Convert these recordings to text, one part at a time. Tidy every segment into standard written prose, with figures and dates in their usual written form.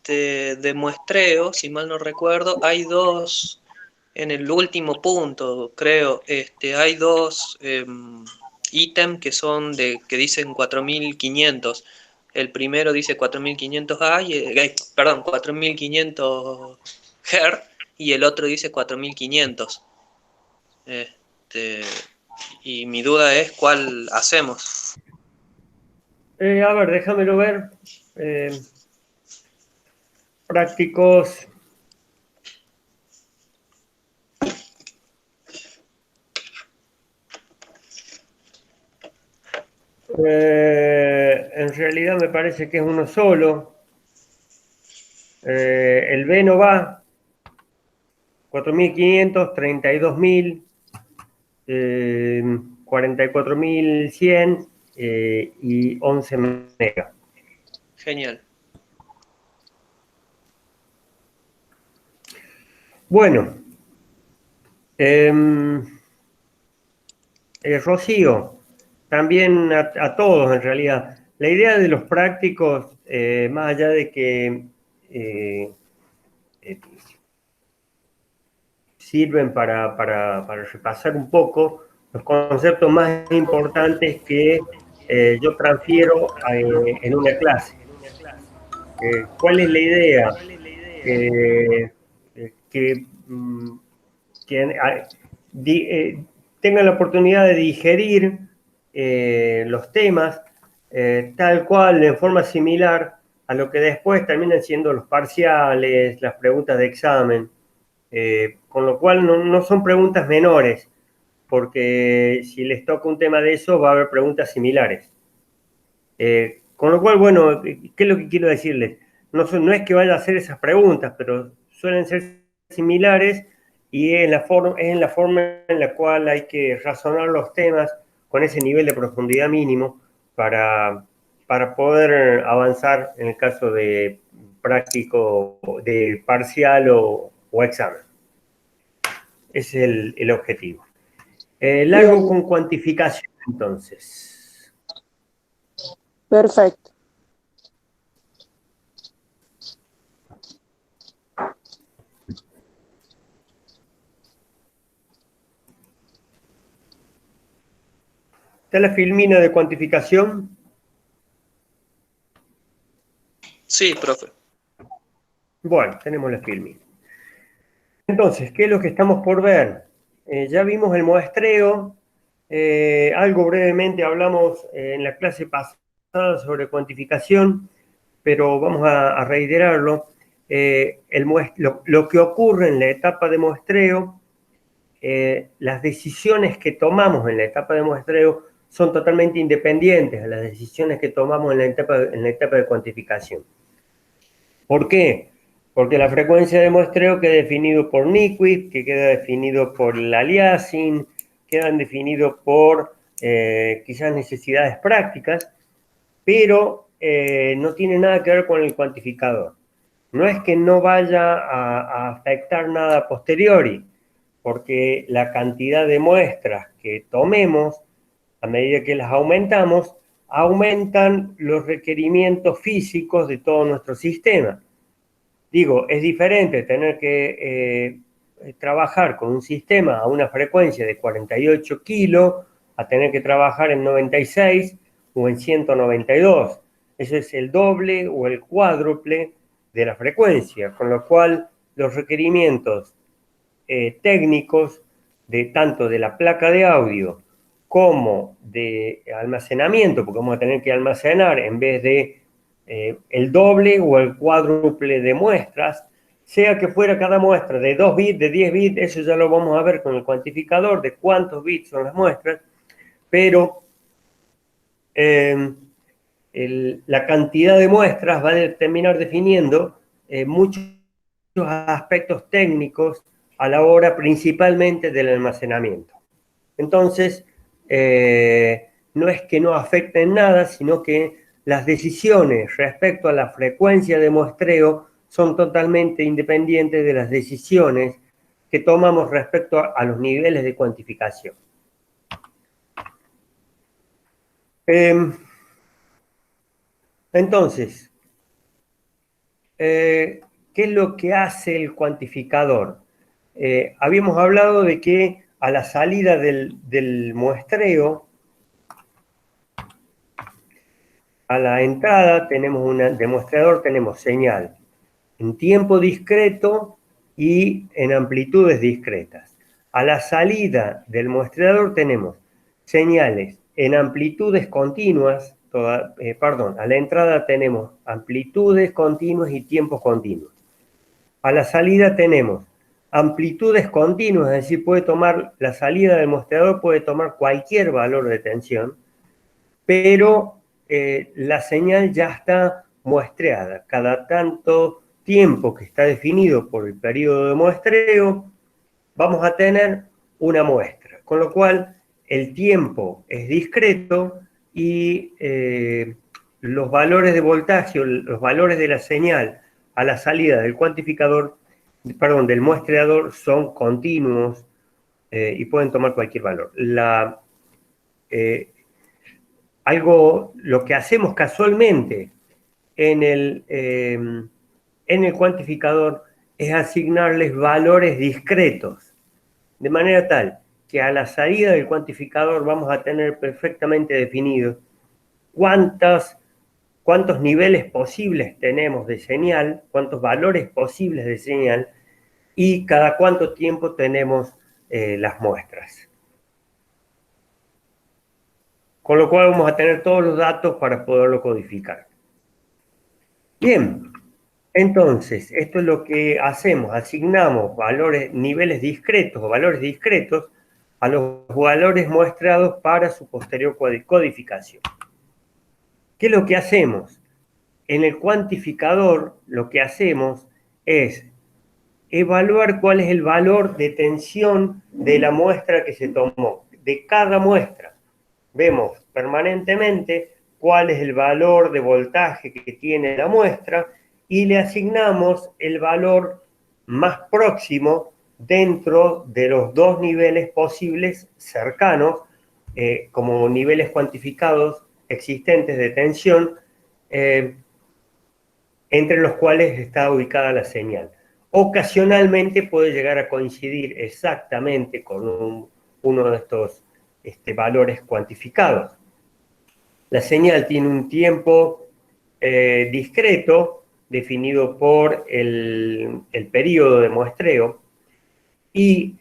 de muestreo, si mal no recuerdo, hay dos, en el último punto, creo, hay dos ítems que son que dicen 4500. El primero dice 4500 A, perdón, 4500 Hz, y el otro dice 4500. Y mi duda es cuál hacemos. A ver, déjamelo ver. Prácticos. En realidad me parece que es uno solo. El B no va. 4500, 32.000, 44.100 y 11 megas. Genial. Bueno, Rocío, también a todos en realidad. La idea de los prácticos, más allá de que eh, eh, sirven para repasar un poco los conceptos más importantes que yo transfiero en una clase. ¿Cuál es la idea? Que, que, mm, que tengan la oportunidad de digerir los temas tal cual, en forma similar a lo que después terminan siendo los parciales, las preguntas de examen. Con lo cual no son preguntas menores, porque si les toca un tema de eso va a haber preguntas similares. Con lo cual, bueno, ¿qué es lo que quiero decirles? No es que vaya a hacer esas preguntas, pero suelen ser similares y es en la forma en la cual hay que razonar los temas con ese nivel de profundidad mínimo para poder avanzar en el caso de práctico, de parcial o examen. Ese es el objetivo. Largo Bien, con cuantificación, entonces. perfecto. ¿Está la filmina de cuantificación? Sí, profe. Bueno, tenemos la filmina. Entonces, ¿qué es lo que estamos por ver? Ya vimos el muestreo, algo brevemente hablamos en la clase pasada sobre cuantificación, pero vamos a reiterarlo. Lo que ocurre en la etapa de muestreo, las decisiones que tomamos en la etapa de muestreo son totalmente independientes de las decisiones que tomamos en la etapa de cuantificación. ¿Por qué? Porque la frecuencia de muestreo queda definido por Nyquist, que queda definido por el aliasing, quedan definidos por quizás necesidades prácticas, pero no tiene nada que ver con el cuantificador. No es que no vaya a afectar nada a posteriori, porque la cantidad de muestras que tomemos, a medida que las aumentamos, aumentan los requerimientos físicos de todo nuestro sistema. Digo, es diferente tener que trabajar con un sistema a una frecuencia de 48 kilos a tener que trabajar en 96 o en 192. Eso es el doble o el cuádruple de la frecuencia, con lo cual los requerimientos técnicos de tanto de la placa de audio como de almacenamiento, porque vamos a tener que almacenar en vez de el doble o el cuádruple de muestras, sea que fuera cada muestra de 2 bits, de 10 bits, eso ya lo vamos a ver con el cuantificador de cuántos bits son las muestras, pero la cantidad de muestras va a terminar definiendo muchos aspectos técnicos a la hora principalmente del almacenamiento. Entonces, no es que no afecten nada, sino que las decisiones respecto a la frecuencia de muestreo son totalmente independientes de las decisiones que tomamos respecto a los niveles de cuantificación. Entonces, ¿qué es lo que hace el cuantificador? Habíamos hablado de que a la salida del muestreo, a la entrada tenemos un demostrador, tenemos señal en tiempo discreto y en amplitudes discretas. A la salida del muestreador tenemos señales en amplitudes continuas, a la entrada tenemos amplitudes continuas y tiempos continuos. A la salida tenemos amplitudes continuas, es decir, la salida del muestreador puede tomar cualquier valor de tensión, pero la señal ya está muestreada. Cada tanto tiempo que está definido por el periodo de muestreo, vamos a tener una muestra, con lo cual el tiempo es discreto y los valores de voltaje, los valores de la señal a la salida del cuantificador, perdón, del muestreador son continuos y pueden tomar cualquier valor. Lo que hacemos casualmente en el cuantificador es asignarles valores discretos, de manera tal que a la salida del cuantificador vamos a tener perfectamente definido cuántos niveles posibles tenemos de señal, cuántos valores posibles de señal y cada cuánto tiempo tenemos las muestras. Con lo cual vamos a tener todos los datos para poderlo codificar. Bien, entonces, esto es lo que hacemos, asignamos niveles discretos o valores discretos a los valores muestrados para su posterior codificación. ¿Qué es lo que hacemos? En el cuantificador lo que hacemos es evaluar cuál es el valor de tensión de la muestra que se tomó, de cada muestra. Vemos permanentemente cuál es el valor de voltaje que tiene la muestra y le asignamos el valor más próximo dentro de los dos niveles posibles cercanos, como niveles cuantificados existentes de tensión, entre los cuales está ubicada la señal. Ocasionalmente puede llegar a coincidir exactamente con uno de estos valores cuantificados. La señal tiene un tiempo discreto definido por el periodo de muestreo y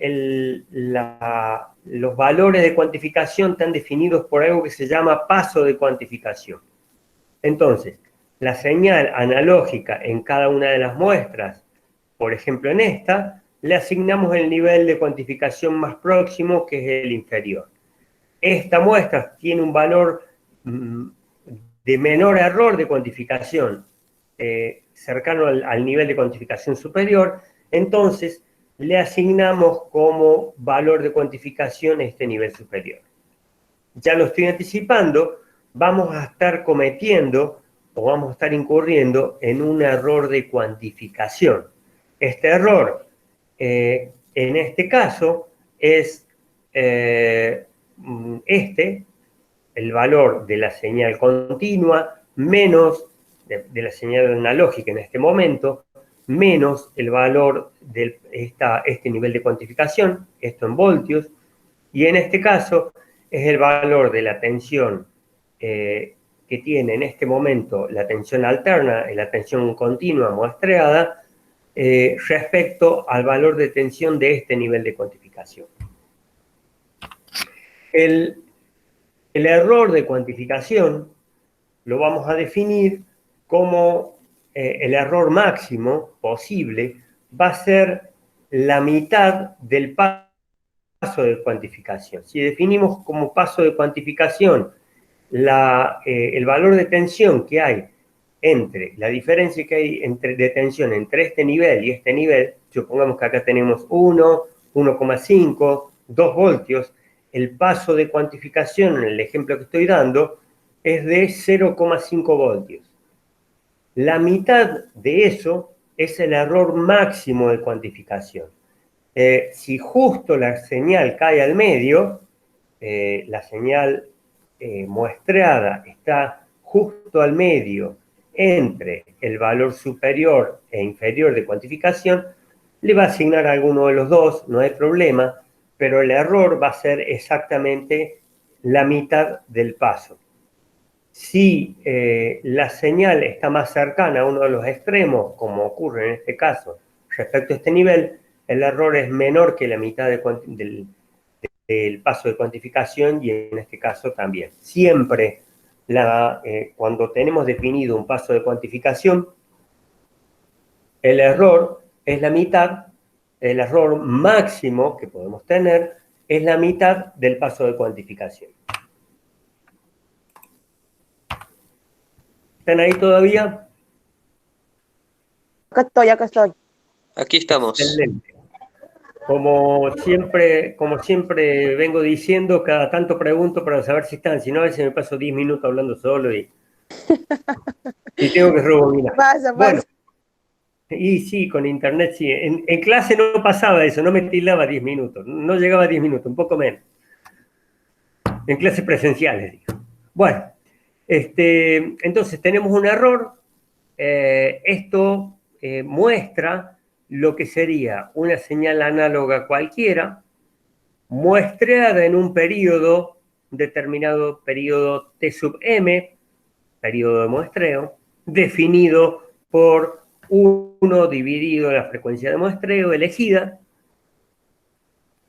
los valores de cuantificación están definidos por algo que se llama paso de cuantificación. Entonces, la señal analógica en cada una de las muestras, por ejemplo en esta, le asignamos el nivel de cuantificación más próximo, que es el inferior. Esta muestra tiene un valor de menor error de cuantificación, cercano al nivel de cuantificación superior, entonces le asignamos como valor de cuantificación este nivel superior. Ya lo estoy anticipando, vamos a estar cometiendo o vamos a estar incurriendo en un error de cuantificación. Este error, en este caso, es el valor de la señal continua menos de la señal analógica en este momento, menos el valor de este nivel de cuantificación, esto en voltios, y en este caso es el valor de la tensión que tiene en este momento la tensión alterna y la tensión continua muestreada respecto al valor de tensión de este nivel de cuantificación. El error de cuantificación lo vamos a definir como el error máximo posible va a ser la mitad del paso de cuantificación. Si definimos como paso de cuantificación el valor de tensión que hay la diferencia que hay de tensión entre este nivel y este nivel, supongamos que acá tenemos 1, 1,5, 2 voltios, el paso de cuantificación en el ejemplo que estoy dando es de 0,5 voltios. La mitad de eso es el error máximo de cuantificación. Si justo la señal cae al medio, la señal muestreada está justo al medio entre el valor superior e inferior de cuantificación, le va a asignar a alguno de los dos, no hay problema, pero el error va a ser exactamente la mitad del paso. Si la señal está más cercana a uno de los extremos, como ocurre en este caso, respecto a este nivel, el error es menor que la mitad del paso de cuantificación y en este caso también. Siempre cuando tenemos definido un paso de cuantificación, el error es la mitad, el error máximo que podemos tener es la mitad del paso de cuantificación. ¿Están ahí todavía? Acá estoy, acá estoy. Aquí estamos. Excelente. Como siempre vengo diciendo, cada tanto pregunto para saber si están, si no a veces me paso 10 minutos hablando solo y tengo que rebobinar. Pasa. Bueno, y sí, con internet sí. En clase no pasaba eso, no me tildaba 10 minutos, no llegaba a 10 minutos, un poco menos. En clases presenciales, digo. Bueno, entonces tenemos un error. Esto muestra lo que sería una señal análoga cualquiera, muestreada en un periodo determinado, periodo T sub m, periodo de muestreo, definido por 1 dividido la frecuencia de muestreo elegida.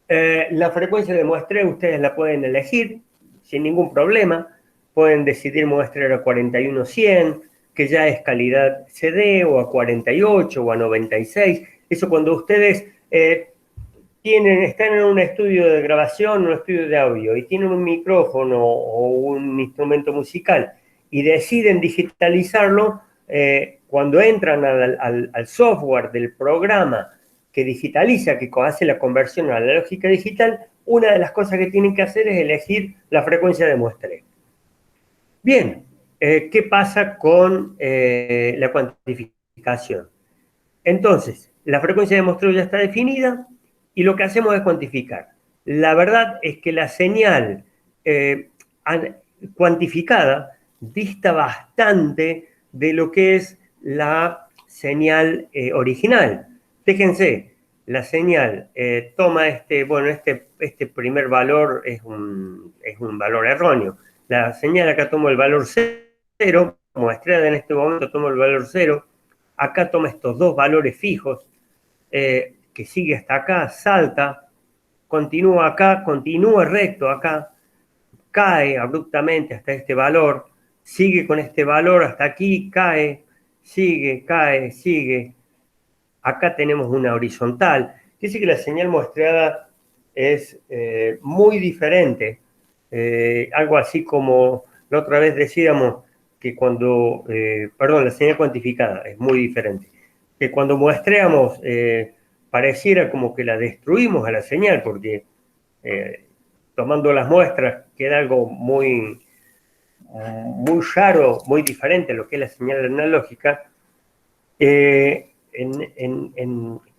La frecuencia de muestreo ustedes la pueden elegir sin ningún problema. Pueden decidir muestrear a 4100, que ya es calidad CD, o a 48 o a 96. Eso cuando ustedes están en un estudio de grabación, un estudio de audio, y tienen un micrófono o un instrumento musical y deciden digitalizarlo, cuando entran al software del programa que digitaliza, que hace la conversión a la lógica digital, una de las cosas que tienen que hacer es elegir la frecuencia de muestreo. Bien, ¿qué pasa con la cuantificación? Entonces, la frecuencia de muestreo ya está definida y lo que hacemos es cuantificar. La verdad es que la señal cuantificada dista bastante de lo que es la señal original. Fíjense, la señal toma este primer valor, es un valor erróneo. La señal acá toma el valor 0, muestreada en este momento toma el valor 0, acá toma estos dos valores fijos, que sigue hasta acá, salta, continúa acá, continúa recto acá, cae abruptamente hasta este valor, sigue con este valor hasta aquí, cae, sigue, cae, sigue. Acá tenemos una horizontal. Dice que la señal muestreada es muy diferente. Algo así como la otra vez decíamos que la señal cuantificada es muy diferente. Que cuando muestreamos pareciera como que la destruimos a la señal, porque tomando las muestras queda algo muy raro, muy diferente a lo que es la señal analógica.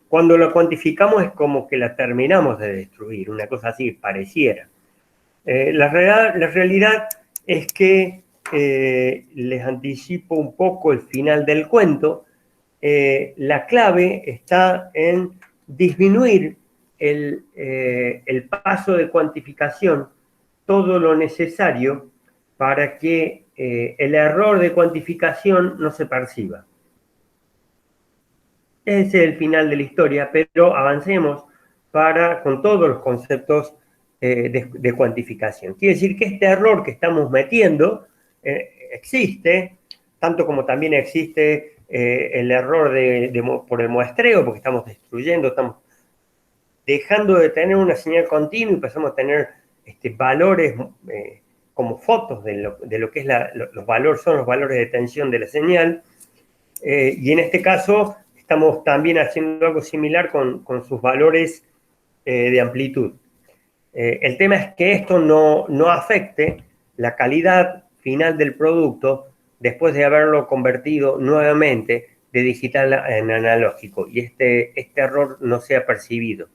Cuando lo cuantificamos es como que la terminamos de destruir, una cosa así pareciera. La realidad es que les anticipo un poco el final del cuento. La clave está en disminuir el paso de cuantificación todo lo necesario para que el error de cuantificación no se perciba. Ese es el final de la historia, pero avancemos con todos los conceptos de cuantificación. Quiere decir que este error que estamos metiendo existe, tanto como también existe el error por el muestreo, porque estamos destruyendo, estamos dejando de tener una señal continua y empezamos a tener valores como fotos de lo que es los valores, son los valores de tensión de la señal, y en este caso estamos también haciendo algo similar con sus valores de amplitud. El tema es que esto no afecte la calidad final del producto después de haberlo convertido nuevamente de digital en analógico, y este error no sea percibido.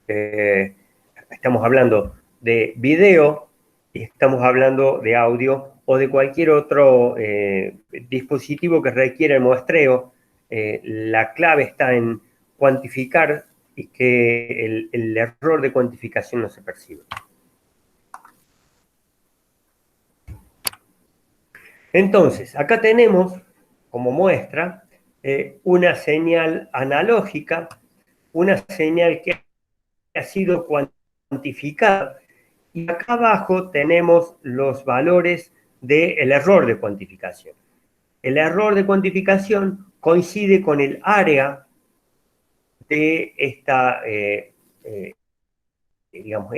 Estamos hablando de video y estamos hablando de audio o de cualquier otro dispositivo que requiera el muestreo, la clave está en cuantificar y que el error de cuantificación no se perciba. Entonces, acá tenemos como muestra una señal analógica, una señal que ha sido cuantificada, y acá abajo tenemos los valores del error de cuantificación. El error de cuantificación coincide con el área de esta, digamos,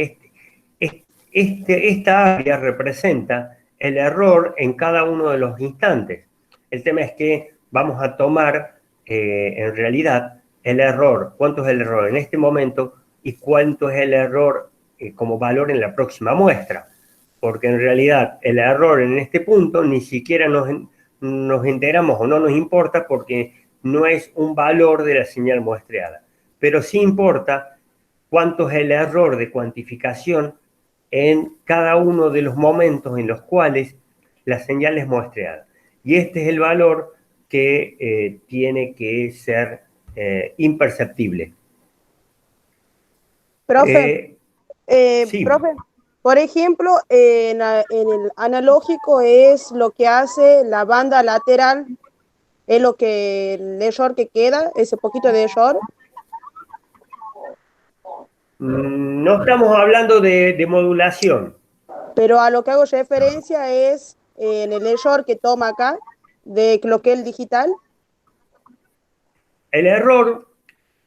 esta área representa el error en cada uno de los instantes. El tema es que vamos a tomar, en realidad, el error, cuánto es el error en este momento y cuánto es el error como valor en la próxima muestra. Porque en realidad el error en este punto ni siquiera nos enteramos o no nos importa porque no es un valor de la señal muestreada. Pero sí importa cuánto es el error de cuantificación en cada uno de los momentos en los cuales la señal es muestreada. Y este es el valor que tiene que ser imperceptible. Profe, Sí, profe, por ejemplo, en el analógico es lo que hace la banda lateral, es lo que el error que queda, ese poquito de error. no estamos hablando de modulación. Pero a lo que hago referencia es en el error que toma acá, de lo que es el digital. El error,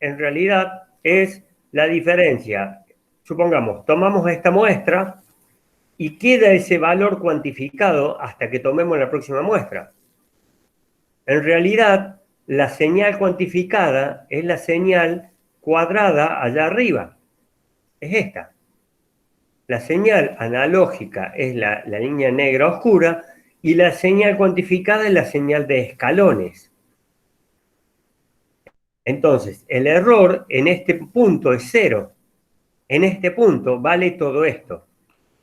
en realidad, es la diferencia. Supongamos, tomamos esta muestra y queda ese valor cuantificado hasta que tomemos la próxima muestra. En realidad, la señal cuantificada es la señal cuadrada allá arriba. Es esta. La señal analógica es la línea negra oscura y la señal cuantificada es la señal de escalones. Entonces, el error en este punto es 0. En este punto vale todo esto.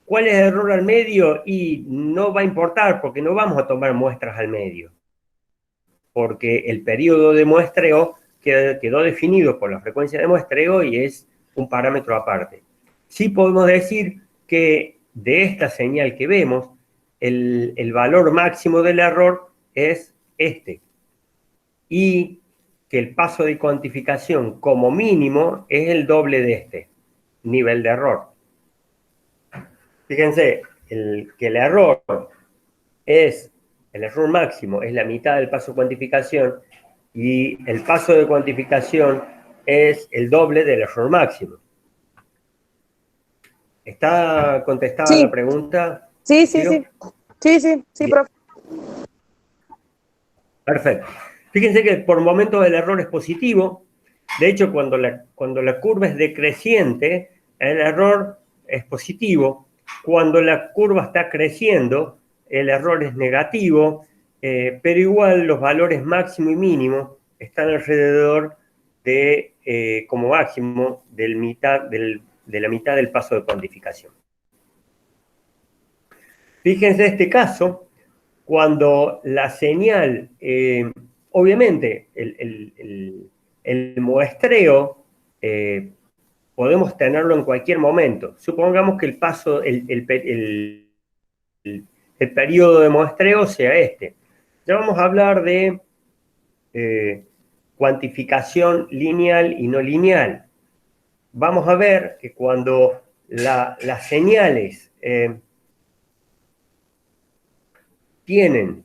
¿Cuál es el error al medio? Y no va a importar porque no vamos a tomar muestras al medio. Porque el periodo de muestreo quedó definido por la frecuencia de muestreo y es un parámetro aparte. Sí podemos decir que de esta señal que vemos, el valor máximo del error es este. Y que el paso de cuantificación como mínimo es el doble de este nivel de error. Fíjense, que el error máximo es la mitad del paso de cuantificación y el paso de cuantificación es el doble del error máximo. ¿Está contestada la Sí, pregunta, sí, sí, Ciro? sí. Sí, sí, sí, Bien, profe. perfecto. Fíjense que por momentos el error es positivo. De hecho, cuando la curva es decreciente, el error es positivo. Cuando la curva está creciendo, el error es negativo, pero igual los valores máximo y mínimo están alrededor de, como máximo, de la mitad del paso de cuantificación. Fíjense este caso, cuando la señal, obviamente, el muestreo podemos tenerlo en cualquier momento. Supongamos que el paso, el periodo de muestreo sea este. Ya vamos a hablar de cuantificación lineal y no lineal. Vamos a ver que cuando las señales tienen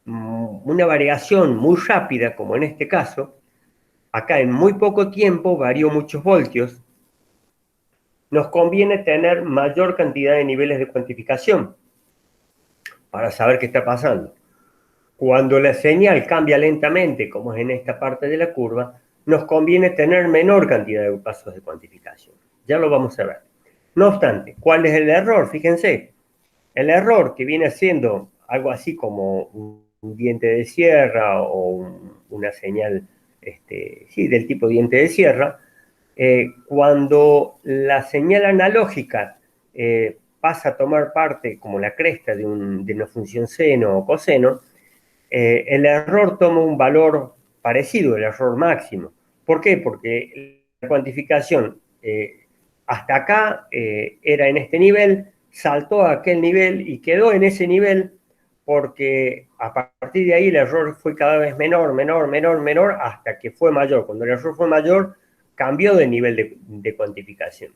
una variación muy rápida, como en este caso, acá en muy poco tiempo varió muchos voltios, nos conviene tener mayor cantidad de niveles de cuantificación para saber qué está pasando. Cuando la señal cambia lentamente, como es en esta parte de la curva, nos conviene tener menor cantidad de pasos de cuantificación. Ya lo vamos a ver. No obstante, ¿cuál es el error? Fíjense, el error que viene siendo algo así como un diente de sierra o una señal sí, del tipo diente de sierra, cuando la señal analógica pasa a tomar parte como la cresta de una función seno o coseno, el error toma un valor parecido, el error máximo. ¿Por qué? Porque la cuantificación hasta acá era en este nivel, saltó a aquel nivel y quedó en ese nivel porque a partir de ahí el error fue cada vez menor, menor, menor, menor, hasta que fue mayor. Cuando el error fue mayor, cambió de nivel de cuantificación.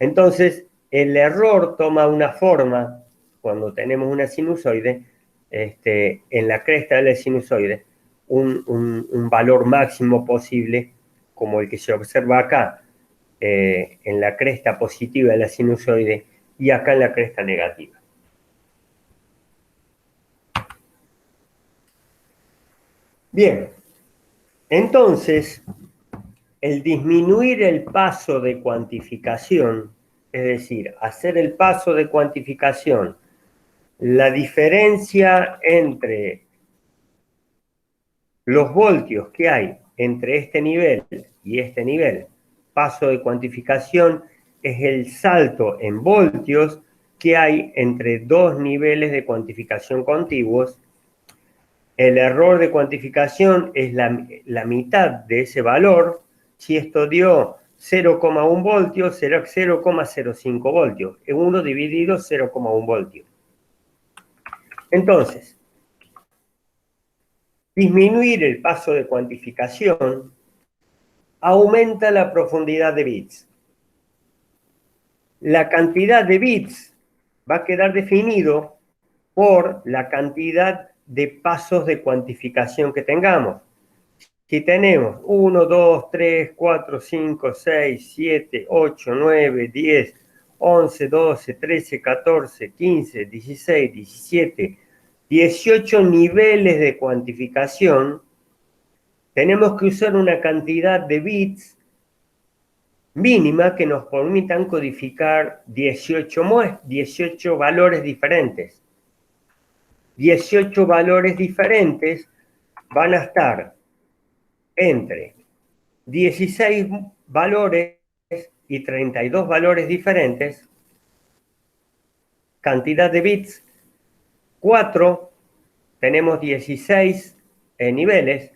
Entonces, el error toma una forma, cuando tenemos una sinusoide, en la cresta de la sinusoide, un valor máximo posible, como el que se observa acá, en la cresta positiva de la sinusoide y acá en la cresta negativa. Bien, entonces, el disminuir el paso de cuantificación, es decir, hacer el paso de cuantificación, la diferencia entre los voltios que hay entre este nivel y este nivel, paso de cuantificación, es el salto en voltios que hay entre dos niveles de cuantificación contiguos. El error de cuantificación es la mitad de ese valor. Si esto dio 0,1 voltios, será 0,05 voltios. 1 dividido 0,1 voltio. Entonces, disminuir el paso de cuantificación aumenta la profundidad de bits. La cantidad de bits va a quedar definido por la cantidad de pasos de cuantificación que tengamos. Si tenemos 1, 2, 3, 4, 5, 6, 7, 8, 9, 10, 11, 12, 13, 14, 15, 16, 17, 18 niveles de cuantificación, tenemos que usar una cantidad de bits mínima que nos permitan codificar 18 valores diferentes. 18 valores diferentes van a estar entre 16 valores y 32 valores diferentes, cantidad de bits, 4, tenemos 16 niveles,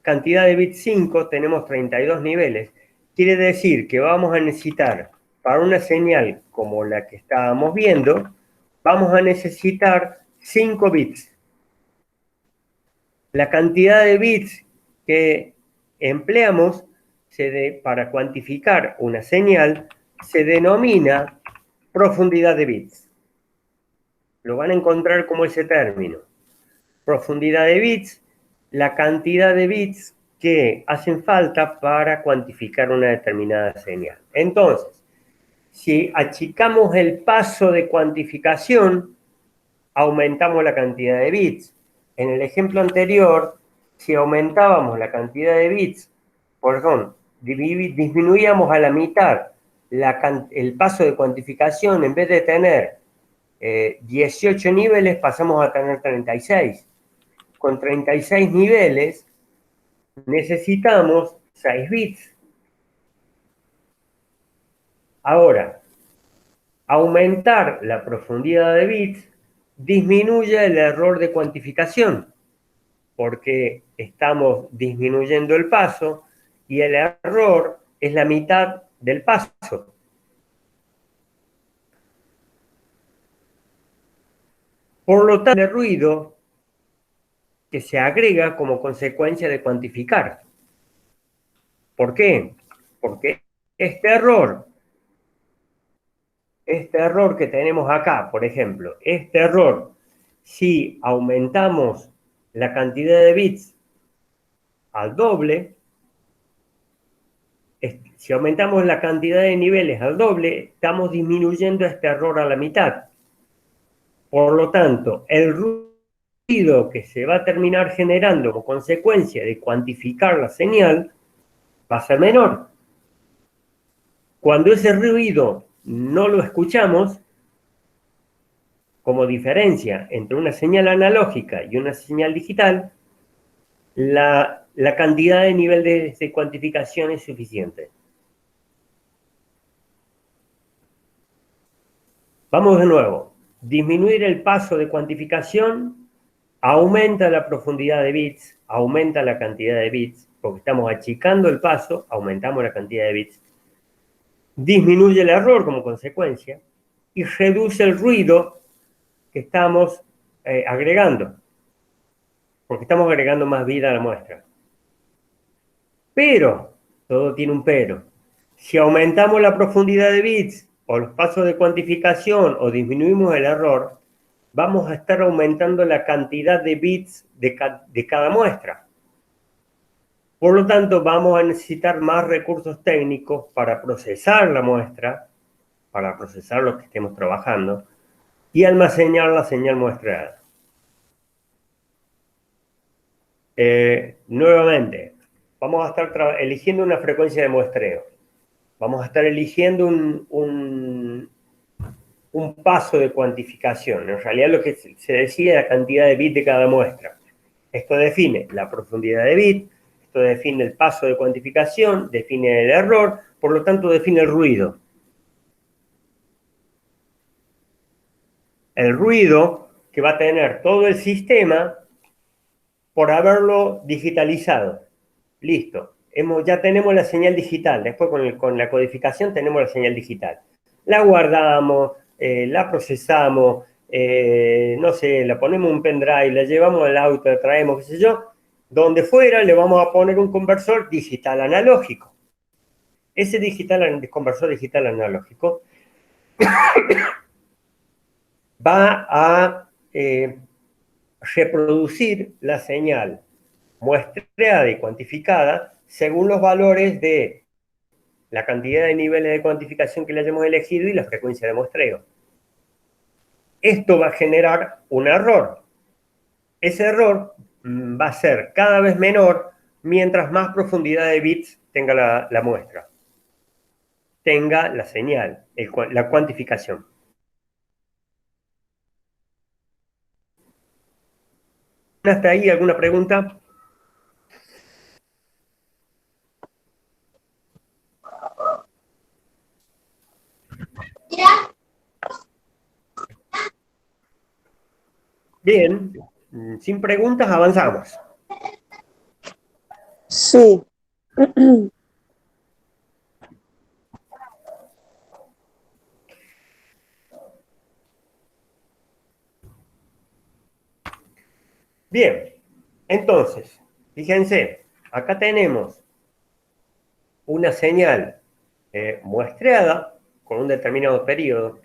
cantidad de bits 5, tenemos 32 niveles. Quiere decir que vamos a necesitar, para una señal como la que estábamos viendo, vamos a necesitar 5 bits. La cantidad de bits que empleamos para cuantificar una señal se denomina profundidad de bits. Lo van a encontrar como ese término. Profundidad de bits, la cantidad de bits que hacen falta para cuantificar una determinada señal. Entonces, si achicamos el paso de cuantificación, aumentamos la cantidad de bits. En el ejemplo anterior, si aumentábamos la cantidad de bits, disminuíamos a la mitad el paso de cuantificación, en vez de tener 18 niveles, pasamos a tener 36. Con 36 niveles necesitamos 6 bits. Ahora, aumentar la profundidad de bits disminuye el error de cuantificación, porque estamos disminuyendo el paso y el error es la mitad del paso. Por lo tanto, el ruido que se agrega como consecuencia de cuantificar. ¿Por qué? Porque este error que tenemos acá, por ejemplo, este error, si aumentamos la cantidad de bits al doble, si aumentamos la cantidad de niveles al doble, estamos disminuyendo este error a la mitad. Por lo tanto, el ruido que se va a terminar generando como consecuencia de cuantificar la señal va a ser menor. Cuando ese ruido no lo escuchamos, como diferencia entre una señal analógica y una señal digital, la cantidad de nivel de cuantificación es suficiente. Vamos de nuevo. Disminuir el paso de cuantificación aumenta la profundidad de bits, aumenta la cantidad de bits, porque estamos achicando el paso, aumentamos la cantidad de bits. Disminuye el error como consecuencia y reduce el ruido que estamos agregando, porque estamos agregando más vida a la muestra. Pero, todo tiene un pero. Si aumentamos la profundidad de bits o los pasos de cuantificación o disminuimos el error, vamos a estar aumentando la cantidad de bits de cada muestra. Por lo tanto, vamos a necesitar más recursos técnicos para procesar la muestra, para procesar lo que estemos trabajando, y almacenar la señal muestreada. Nuevamente, vamos a estar eligiendo una frecuencia de muestreo. Vamos a estar eligiendo un paso de cuantificación. En realidad lo que se decide es la cantidad de bits de cada muestra. Esto define la profundidad de bit, esto define el paso de cuantificación, define el error, por lo tanto define el ruido. El ruido que va a tener todo el sistema por haberlo digitalizado. Listo. Ya tenemos la señal digital. Después con la codificación tenemos la señal digital. La guardamos, la procesamos, no sé, la ponemos en un pendrive, la llevamos al auto, la traemos, qué sé yo. Donde fuera le vamos a poner un conversor digital analógico. Ese conversor digital analógico va a reproducir la señal muestreada y cuantificada según los valores de la cantidad de niveles de cuantificación que le hayamos elegido y la frecuencia de muestreo. Esto va a generar un error. Ese error va a ser cada vez menor mientras más profundidad de bits tenga la muestra, tenga la señal, la cuantificación. ¿Hasta ahí alguna pregunta? Bien, sin preguntas avanzamos. Sí. Bien, entonces, fíjense, acá tenemos una señal muestreada con un determinado periodo.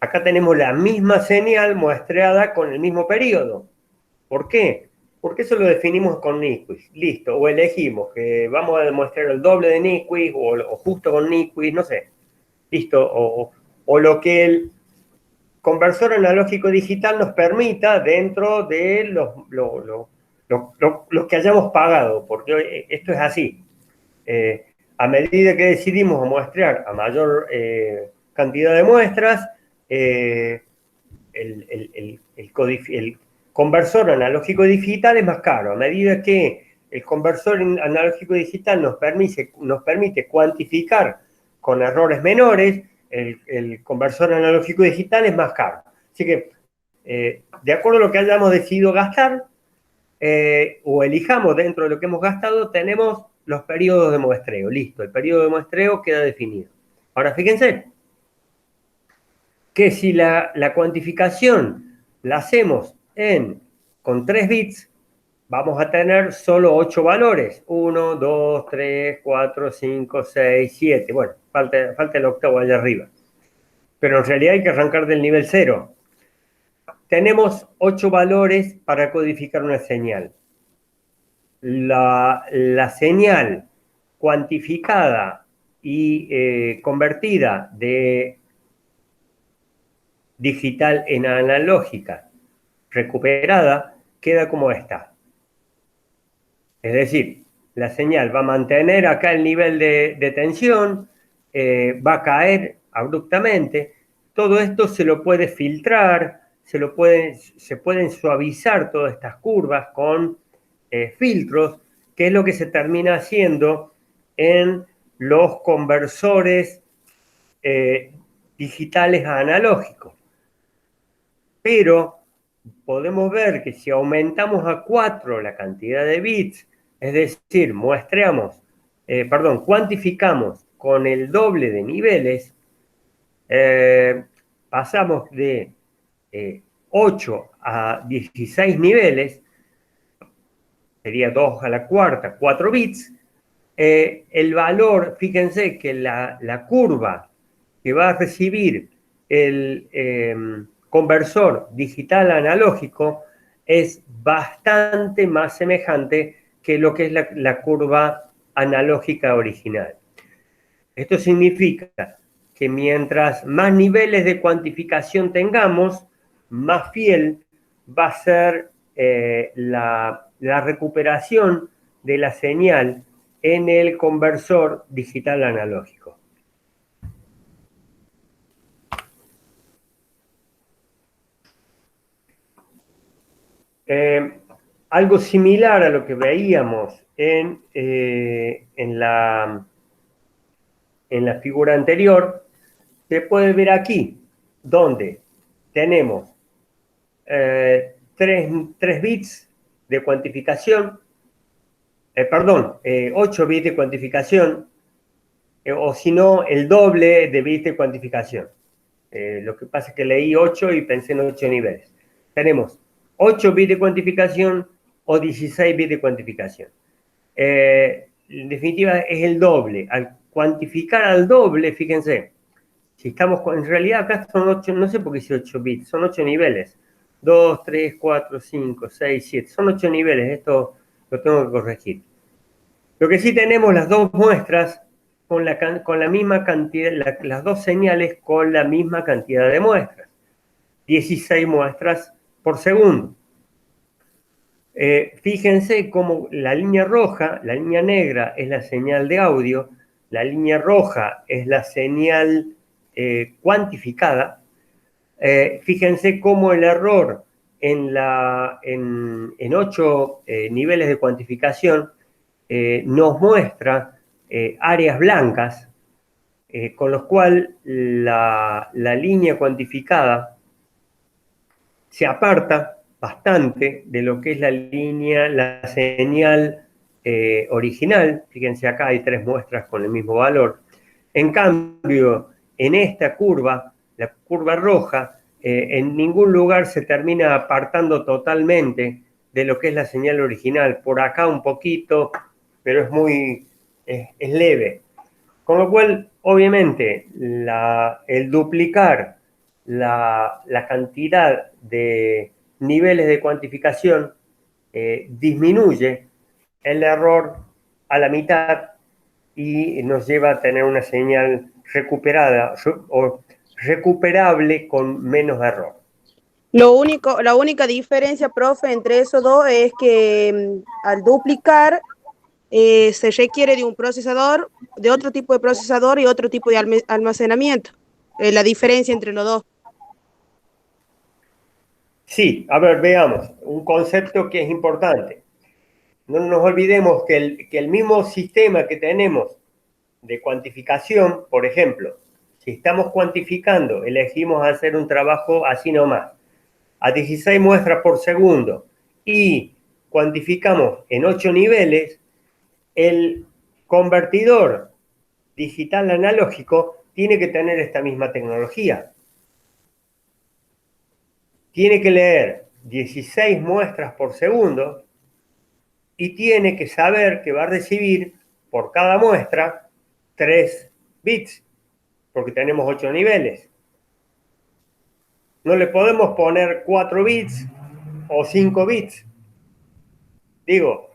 Acá tenemos la misma señal muestreada con el mismo periodo. ¿Por qué? Porque eso lo definimos con Nyquist. Listo, o elegimos que vamos a demostrar el doble de Nyquist o justo con Nyquist, no sé. Listo, o lo que el conversor analógico digital nos permita dentro de los que hayamos pagado, porque esto es así. A medida que decidimos muestrear a mayor cantidad de muestras, el conversor analógico digital es más caro. A medida que el conversor analógico digital nos permite cuantificar con errores menores, el conversor analógico digital es más caro. Así que, de acuerdo a lo que hayamos decidido gastar, o elijamos dentro de lo que hemos gastado, tenemos los periodos de muestreo. Listo, el periodo de muestreo queda definido. Ahora, fíjense que si la cuantificación la hacemos con 3 bits, vamos a tener solo 8 valores. 1, 2, 3, 4, 5, 6, 7. Bueno, falta el octavo allá arriba. Pero en realidad hay que arrancar del nivel 0. Tenemos 8 valores para codificar una señal. La señal cuantificada y convertida de digital en analógica recuperada queda como esta. Es decir, la señal va a mantener acá el nivel de tensión, va a caer abruptamente. Todo esto se lo puede filtrar, se pueden suavizar todas estas curvas con filtros, que es lo que se termina haciendo en los conversores digitales a analógicos. Pero podemos ver que si aumentamos a 4 la cantidad de bits, es decir, cuantificamos con el doble de niveles, pasamos de 8 a 16 niveles, sería 2 a la cuarta, 4 bits, el valor, fíjense que la curva que va a recibir el conversor digital a analógico es bastante más semejante que lo que es la curva analógica original. Esto significa que mientras más niveles de cuantificación tengamos, más fiel va a ser la recuperación de la señal en el conversor digital analógico. Algo similar a lo que veíamos en la figura anterior, se puede ver aquí, donde tenemos 3 bits de cuantificación, 8 bits de cuantificación, o si no, el doble de bits de cuantificación. Lo que pasa es que leí 8 y pensé en 8 niveles. Tenemos 8 bits de cuantificación o 16 bits de cuantificación. En definitiva, es el doble. Al cuantificar al doble, fíjense, si estamos en realidad acá son 8, no sé por qué hice 8 bits, son 8 niveles. 2, 3, 4, 5, 6, 7, son 8 niveles, esto lo tengo que corregir. Lo que sí tenemos las dos muestras con la misma cantidad, las dos señales con la misma cantidad de muestras. 16 muestras por segundo. Fíjense cómo la línea roja, la línea negra es la señal de audio, la línea roja es la señal cuantificada. Fíjense cómo el error en 8 niveles de cuantificación nos muestra áreas blancas, con lo cual la línea cuantificada se aparta bastante de lo que es la señal original. Fíjense acá hay 3 muestras con el mismo valor. En cambio, en esta curva, la curva roja, en ningún lugar se termina apartando totalmente de lo que es la señal original. Por acá un poquito, pero es leve. Con lo cual, obviamente, el duplicar la cantidad de niveles de cuantificación disminuye el error a la mitad y nos lleva a tener una señal recuperada o recuperable con menos error. La única diferencia, profe, entre esos dos es que al duplicar se requiere de un procesador, de otro tipo de procesador y otro tipo de almacenamiento. La diferencia entre los dos. Sí, a ver, veamos, un concepto que es importante. No nos olvidemos que el mismo sistema que tenemos de cuantificación, por ejemplo, si estamos cuantificando, elegimos hacer un trabajo así nomás, a 16 muestras por segundo, y cuantificamos en 8 niveles, el convertidor digital analógico tiene que tener esta misma tecnología. Tiene que leer 16 muestras por segundo y tiene que saber que va a recibir por cada muestra 3 bits, porque tenemos 8 niveles. No le podemos poner 4 bits o 5 bits. Digo,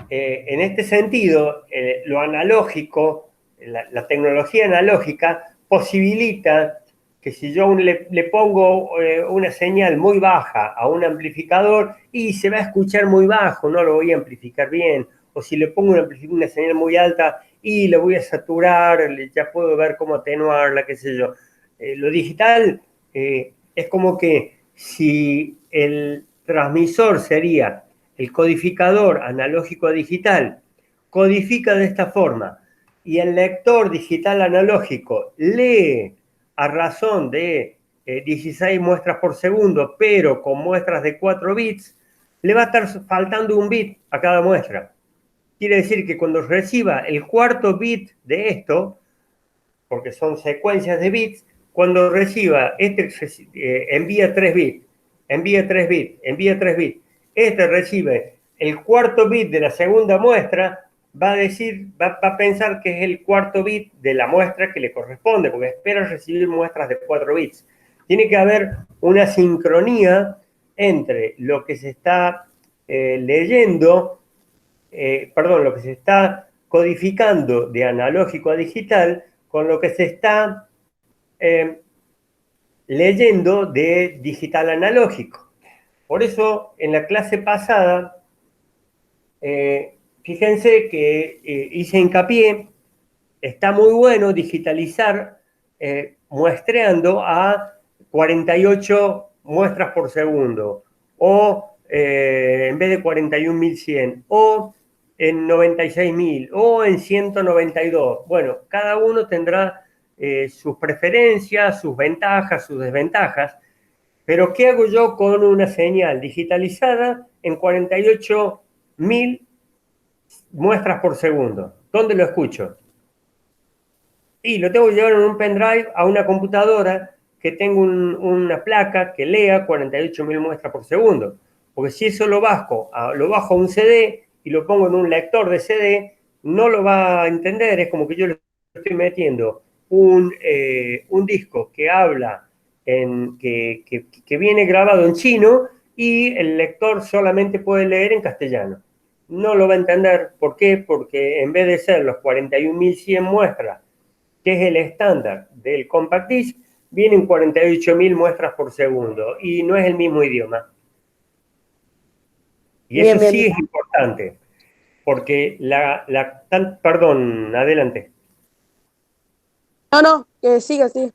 en este sentido, lo analógico, la tecnología analógica posibilita que si yo le pongo una señal muy baja a un amplificador y se va a escuchar muy bajo, no lo voy a amplificar bien, o si le pongo una señal muy alta y lo voy a saturar, ya puedo ver cómo atenuarla, qué sé yo. Lo digital es como que si el transmisor sería el codificador analógico a digital, codifica de esta forma, y el lector digital analógico lee a razón de 16 muestras por segundo, pero con muestras de 4 bits, le va a estar faltando un bit a cada muestra. Quiere decir que cuando reciba el cuarto bit de esto, porque son secuencias de bits, cuando reciba, envía 3 bits, envía 3 bits, envía 3 bits, este recibe el cuarto bit de la segunda muestra, va a pensar que es el cuarto bit de la muestra que le corresponde, porque espera recibir muestras de 4 bits. Tiene que haber una sincronía entre lo que se está leyendo, lo que se está codificando de analógico a digital con lo que se está leyendo de digital a analógico. Por eso, en la clase pasada, fíjense que hice hincapié, está muy bueno digitalizar muestreando a 48 muestras por segundo, o en vez de 41.100, o en 96.000, o en 192. Bueno, cada uno tendrá sus preferencias, sus ventajas, sus desventajas, pero ¿qué hago yo con una señal digitalizada en 48.000 muestras por segundo? ¿Dónde lo escucho? Y lo tengo que llevar en un pendrive a una computadora que tenga una placa que lea 48.000 muestras por segundo. Porque si eso lo bajo a un CD y lo pongo en un lector de CD, no lo va a entender. Es como que yo le estoy metiendo un disco que habla, que viene grabado en chino y el lector solamente puede leer en castellano. No lo va a entender. ¿Por qué? Porque en vez de ser los 41.100 muestras, que es el estándar del Compact Disc, vienen 48.000 muestras por segundo y no es el mismo idioma. Y eso sí es importante, porque perdón, adelante. No, que siga, sí.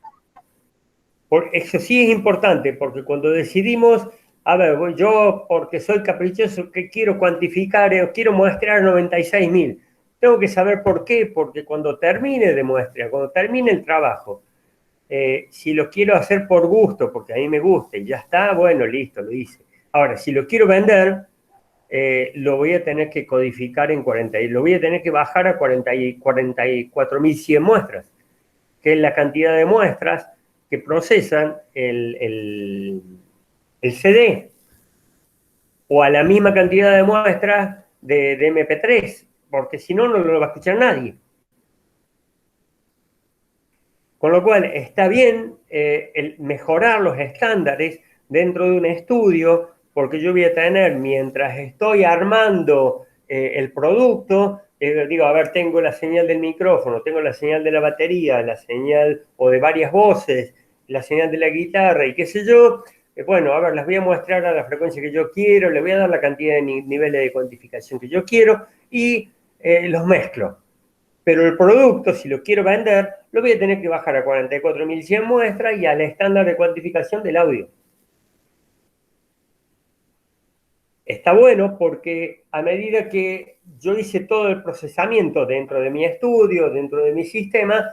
Eso sí es importante, porque cuando decidimos, a ver, yo porque soy caprichoso, que quiero cuantificar, quiero muestrear 96.000, tengo que saber por qué, porque cuando termine de muestrear, cuando termine el trabajo, si lo quiero hacer por gusto, porque a mí me gusta y ya está, bueno, listo, lo hice. Ahora, si lo quiero vender, lo voy a tener que codificar en 40, y lo voy a tener que bajar a 44.100 muestras, que es la cantidad de muestras que procesan el CD, o a la misma cantidad de muestras de MP3, porque si no, no lo va a escuchar nadie. Con lo cual, está bien el mejorar los estándares dentro de un estudio, porque yo voy a tener, mientras estoy armando el producto, digo, a ver, tengo la señal del micrófono, tengo la señal de la batería, la señal o de varias voces, la señal de la guitarra y qué sé yo. Bueno, a ver, las voy a mostrar a la frecuencia que yo quiero, le voy a dar la cantidad de niveles de cuantificación que yo quiero y los mezclo. Pero el producto, si lo quiero vender, lo voy a tener que bajar a 44.100 muestras y al estándar de cuantificación del audio. Está bueno porque a medida que yo hice todo el procesamiento dentro de mi estudio, dentro de mi sistema,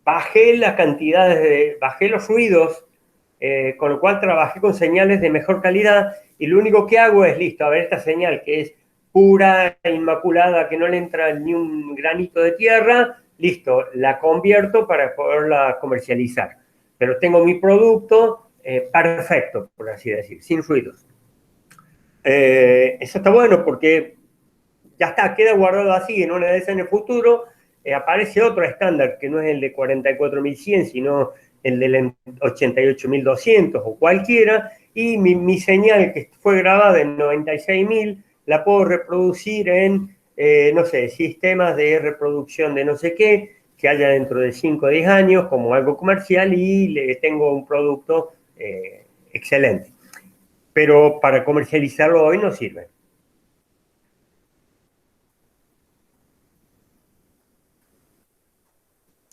bajé las cantidades, bajé los ruidos, con lo cual trabajé con señales de mejor calidad y lo único que hago es, listo, a ver esta señal que es pura, inmaculada, que no le entra ni un granito de tierra, listo, la convierto para poderla comercializar. Pero tengo mi producto perfecto, por así decir, sin ruidos. Eso está bueno porque ya está, queda guardado así, en una vez en el futuro aparece otro estándar que no es el de 44.100, sino el del 88.200 o cualquiera, y mi señal que fue grabada en 96.000 la puedo reproducir en, no sé, sistemas de reproducción de no sé qué, que haya dentro de 5 o 10 años como algo comercial y le tengo un producto excelente. Pero para comercializarlo hoy no sirve.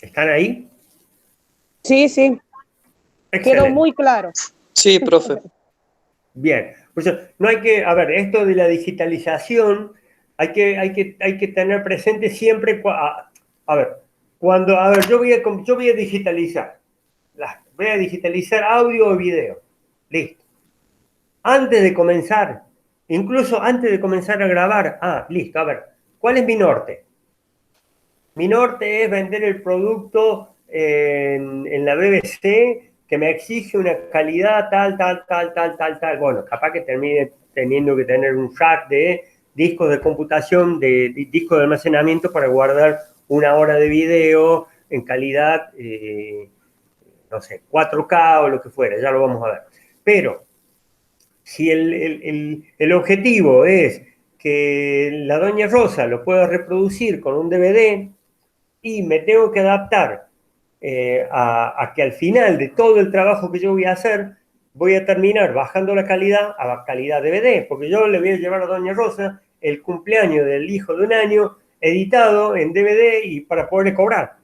¿Están ahí? Sí, sí. Excelente. Quedó muy claro. Sí, profe. Bien. Pues no hay que, a ver, esto de la digitalización hay que tener presente siempre, a ver, cuando, a ver, yo voy a digitalizar voy a digitalizar audio o video. Listo. Antes de comenzar, incluso antes de comenzar a grabar, listo, a ver, ¿cuál es mi norte? Mi norte es vender el producto en la BBC que me exige una calidad tal. Bueno, capaz que termine teniendo que tener un rack de discos de computación, de discos de almacenamiento para guardar una hora de video en calidad, no sé, 4K o lo que fuera, ya lo vamos a ver. Pero si el objetivo es que la Doña Rosa lo pueda reproducir con un DVD y me tengo que adaptar a que al final de todo el trabajo que yo voy a hacer, voy a terminar bajando la calidad a la calidad DVD, porque yo le voy a llevar a Doña Rosa el cumpleaños del hijo de un año editado en DVD y para poderle cobrar.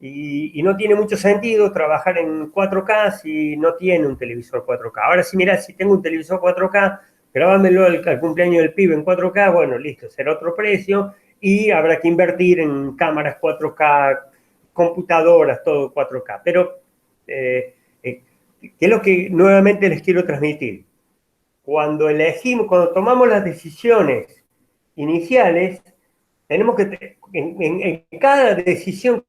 Y no tiene mucho sentido trabajar en 4K si no tiene un televisor 4K. Ahora sí, mira, si tengo un televisor 4K, grabámelo al cumpleaños del pibe en 4K, bueno, listo, será otro precio y habrá que invertir en cámaras 4K, computadoras, todo 4K. Pero, ¿qué es lo que nuevamente les quiero transmitir? Cuando tomamos las decisiones iniciales, tenemos que, en cada decisión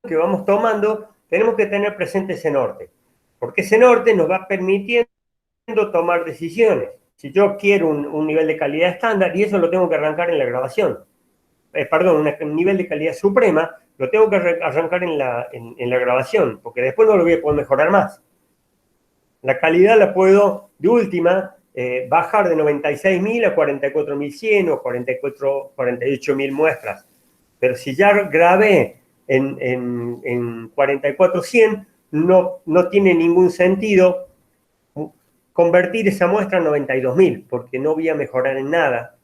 que vamos tomando, tenemos que tener presente ese norte, porque ese norte nos va permitiendo tomar decisiones. Si yo quiero un nivel de calidad estándar, y eso lo tengo que arrancar en la grabación, un nivel de calidad suprema, lo tengo que arrancar en la grabación, porque después no lo voy a poder mejorar más. La calidad la puedo, de última, bajar de 96.000 a 44.100 o 48.000 muestras. Pero si ya grabé en 44.100, no tiene ningún sentido convertir esa muestra a 92.000, porque no voy a mejorar en nada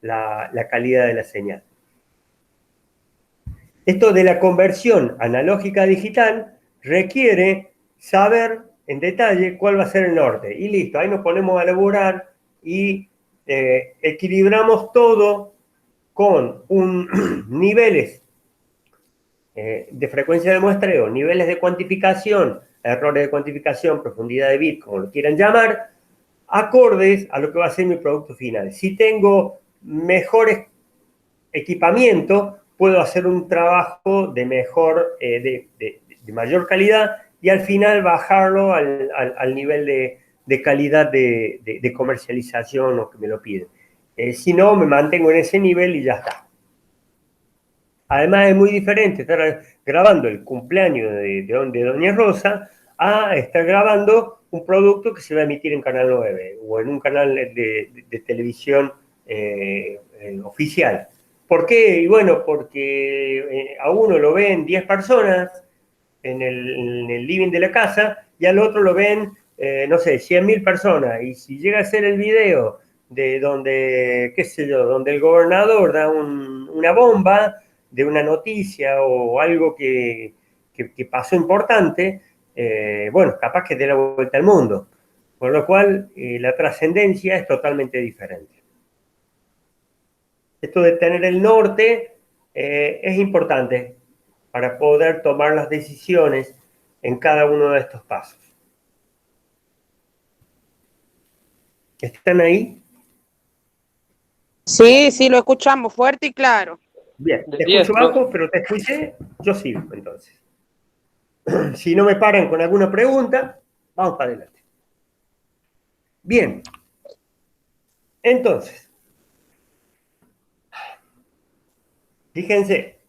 la calidad de la señal. Esto de la conversión analógica a digital requiere saber en detalle cuál va a ser el norte. Y listo, ahí nos ponemos a elaborar y equilibramos todo con niveles de frecuencia de muestreo, niveles de cuantificación, errores de cuantificación, profundidad de bit, como lo quieran llamar, acordes a lo que va a ser mi producto final. Si tengo mejores equipamiento, puedo hacer un trabajo de mayor calidad y al final bajarlo al nivel de calidad de comercialización o que me lo piden. Si no, me mantengo en ese nivel y ya está. Además es muy diferente estar grabando el cumpleaños de Doña Rosa a estar grabando un producto que se va a emitir en Canal 9 o en un canal de televisión oficial. ¿Por qué? Y bueno, porque a uno lo ven 10 personas en el living de la casa y al otro lo ven, no sé, 100.000 personas. Y si llega a ser el video de donde, qué sé yo, donde el gobernador da una bomba de una noticia o algo que pasó importante, bueno, capaz que dé la vuelta al mundo. Por lo cual, la trascendencia es totalmente diferente. Esto de tener el norte es importante para poder tomar las decisiones en cada uno de estos pasos. ¿Están ahí? Sí, sí, lo escuchamos fuerte y claro. Bien, te escucho bajo, pero te escuché, yo sigo entonces. Si no me paran con alguna pregunta, vamos para adelante. Bien, entonces, fíjense,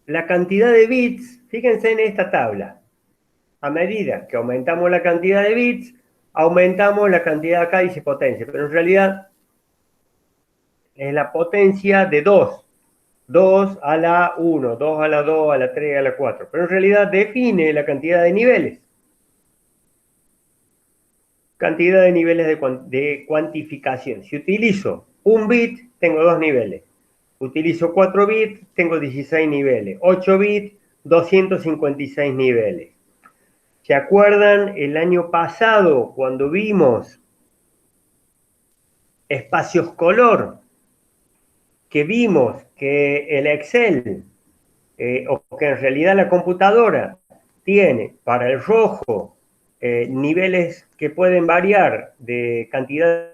la cantidad de bits, fíjense en esta tabla. A medida que aumentamos la cantidad de bits, aumentamos la cantidad, acá dice potencia, pero en realidad es la potencia de 2. 2 a la 1, 2 a la 2, a la 3, a la 4. Pero en realidad define la cantidad de niveles. Cantidad de niveles de cuantificación. Si utilizo un bit, tengo 2 niveles. Utilizo 4 bits, tengo 16 niveles. 8 bits, 256 niveles. ¿Se acuerdan el año pasado cuando vimos espacios color? Que vimos que el Excel o que en realidad la computadora tiene para el rojo niveles que pueden variar de cantidad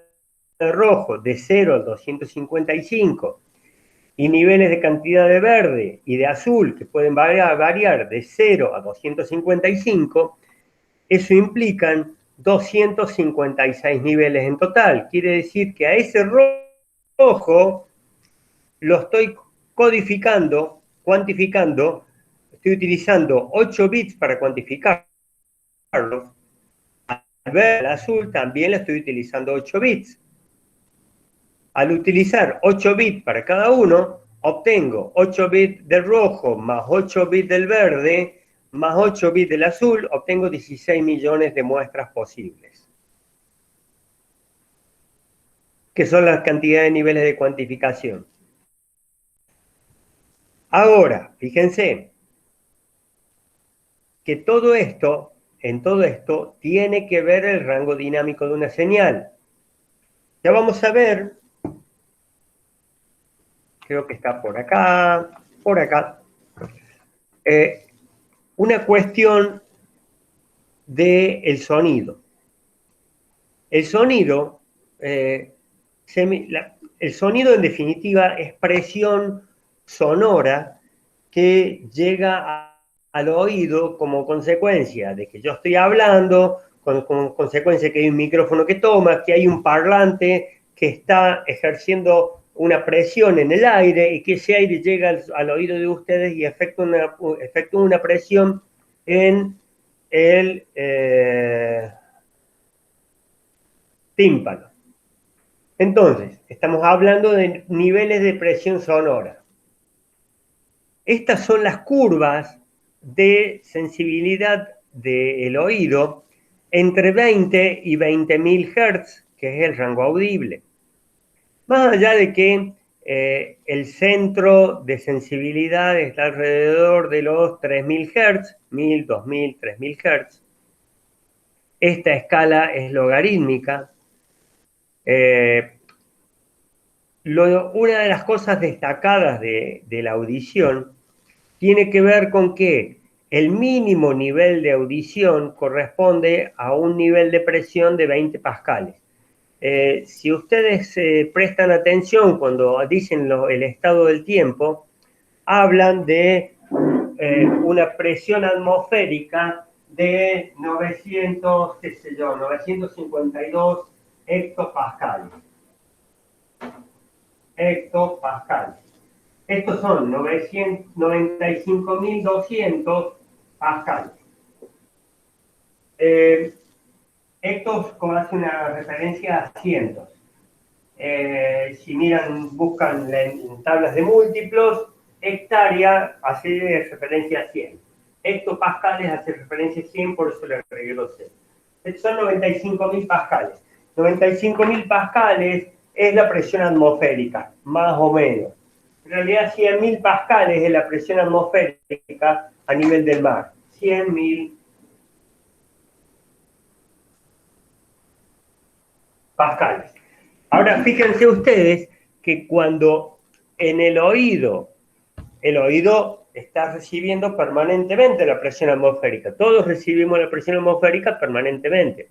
de rojo de 0 a 255 y niveles de cantidad de verde y de azul que pueden variar de 0 a 255, eso implican 256 niveles en total. Quiere decir que a ese rojo lo estoy codificando, cuantificando, estoy utilizando 8 bits para cuantificarlo. Al ver el azul también le estoy utilizando 8 bits. Al utilizar 8 bits para cada uno, obtengo 8 bits del rojo más 8 bits del verde más 8 bits del azul, obtengo 16 millones de muestras posibles, que son las cantidades de niveles de cuantificación. Ahora, fíjense que en todo esto, tiene que ver el rango dinámico de una señal. Ya vamos a ver, creo que está por acá, una cuestión del sonido. El sonido, el sonido en definitiva es presión sonora que llega al oído como consecuencia de que yo estoy hablando, como consecuencia que hay un micrófono que toma, que hay un parlante que está ejerciendo una presión en el aire y que ese aire llega al oído de ustedes y efectúa una presión en el tímpano. Entonces, estamos hablando de niveles de presión sonora. Estas son las curvas de sensibilidad del oído entre 20 y 20.000 Hz, que es el rango audible. Más allá de que el centro de sensibilidad está alrededor de los 3.000 Hz, 1.000, 2.000, 3.000 Hz. Esta escala es logarítmica. Una de las cosas destacadas de la audición tiene que ver con que el mínimo nivel de audición corresponde a un nivel de presión de 20 pascales. Si ustedes prestan atención cuando dicen el estado del tiempo, hablan de una presión atmosférica de 952 hectopascales. Estos son 95.200 pascales. Hectos hace una referencia a cientos. Si buscan en tablas de múltiplos, hectárea hace referencia a 100. Hectopascales hace referencia a 100, por eso le agregué los 0. Estos son 95.000 pascales. 95.000 pascales es la presión atmosférica, más o menos. En realidad 100.000 pascales es la presión atmosférica a nivel del mar. 100.000 pascales. Ahora fíjense ustedes que cuando en el oído está recibiendo permanentemente la presión atmosférica. Todos recibimos la presión atmosférica permanentemente.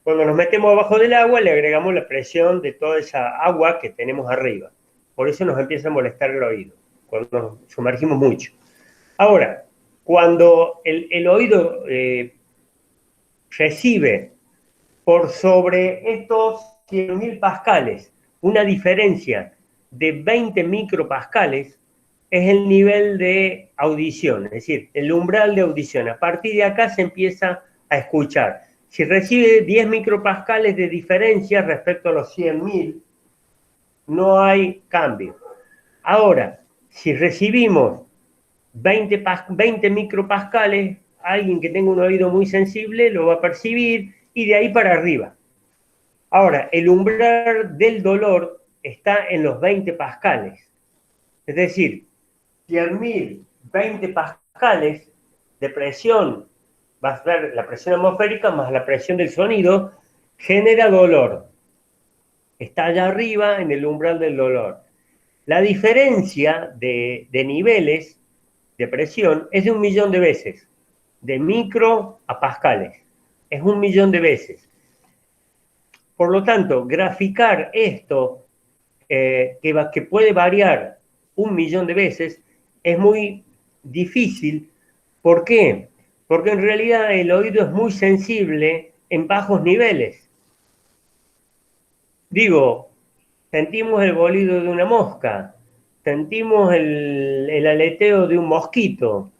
Cuando nos metemos abajo del agua, le agregamos la presión de toda esa agua que tenemos arriba. Por eso nos empieza a molestar el oído, cuando nos sumergimos mucho. Ahora, cuando el oído recibe por sobre estos 100.000 pascales una diferencia de 20 micropascales, es el nivel de audición, es decir, el umbral de audición. A partir de acá se empieza a escuchar. Si recibe 10 micropascales de diferencia respecto a los 100.000, no hay cambio. Ahora, si recibimos 20 micropascales, alguien que tenga un oído muy sensible lo va a percibir y de ahí para arriba. Ahora, el umbral del dolor está en los 20 pascales. Es decir, 100.000, 20 pascales de presión, va a ser la presión atmosférica más la presión del sonido, genera dolor. Está allá arriba en el umbral del dolor. La diferencia de niveles de presión es de 1.000.000 de veces, de micro a pascales, es 1.000.000 de veces. Por lo tanto, graficar esto, que puede variar 1.000.000 de veces, es muy difícil. ¿Por qué? Porque en realidad el oído es muy sensible en bajos niveles. Digo, sentimos el bolido de una mosca, sentimos el aleteo de un mosquito,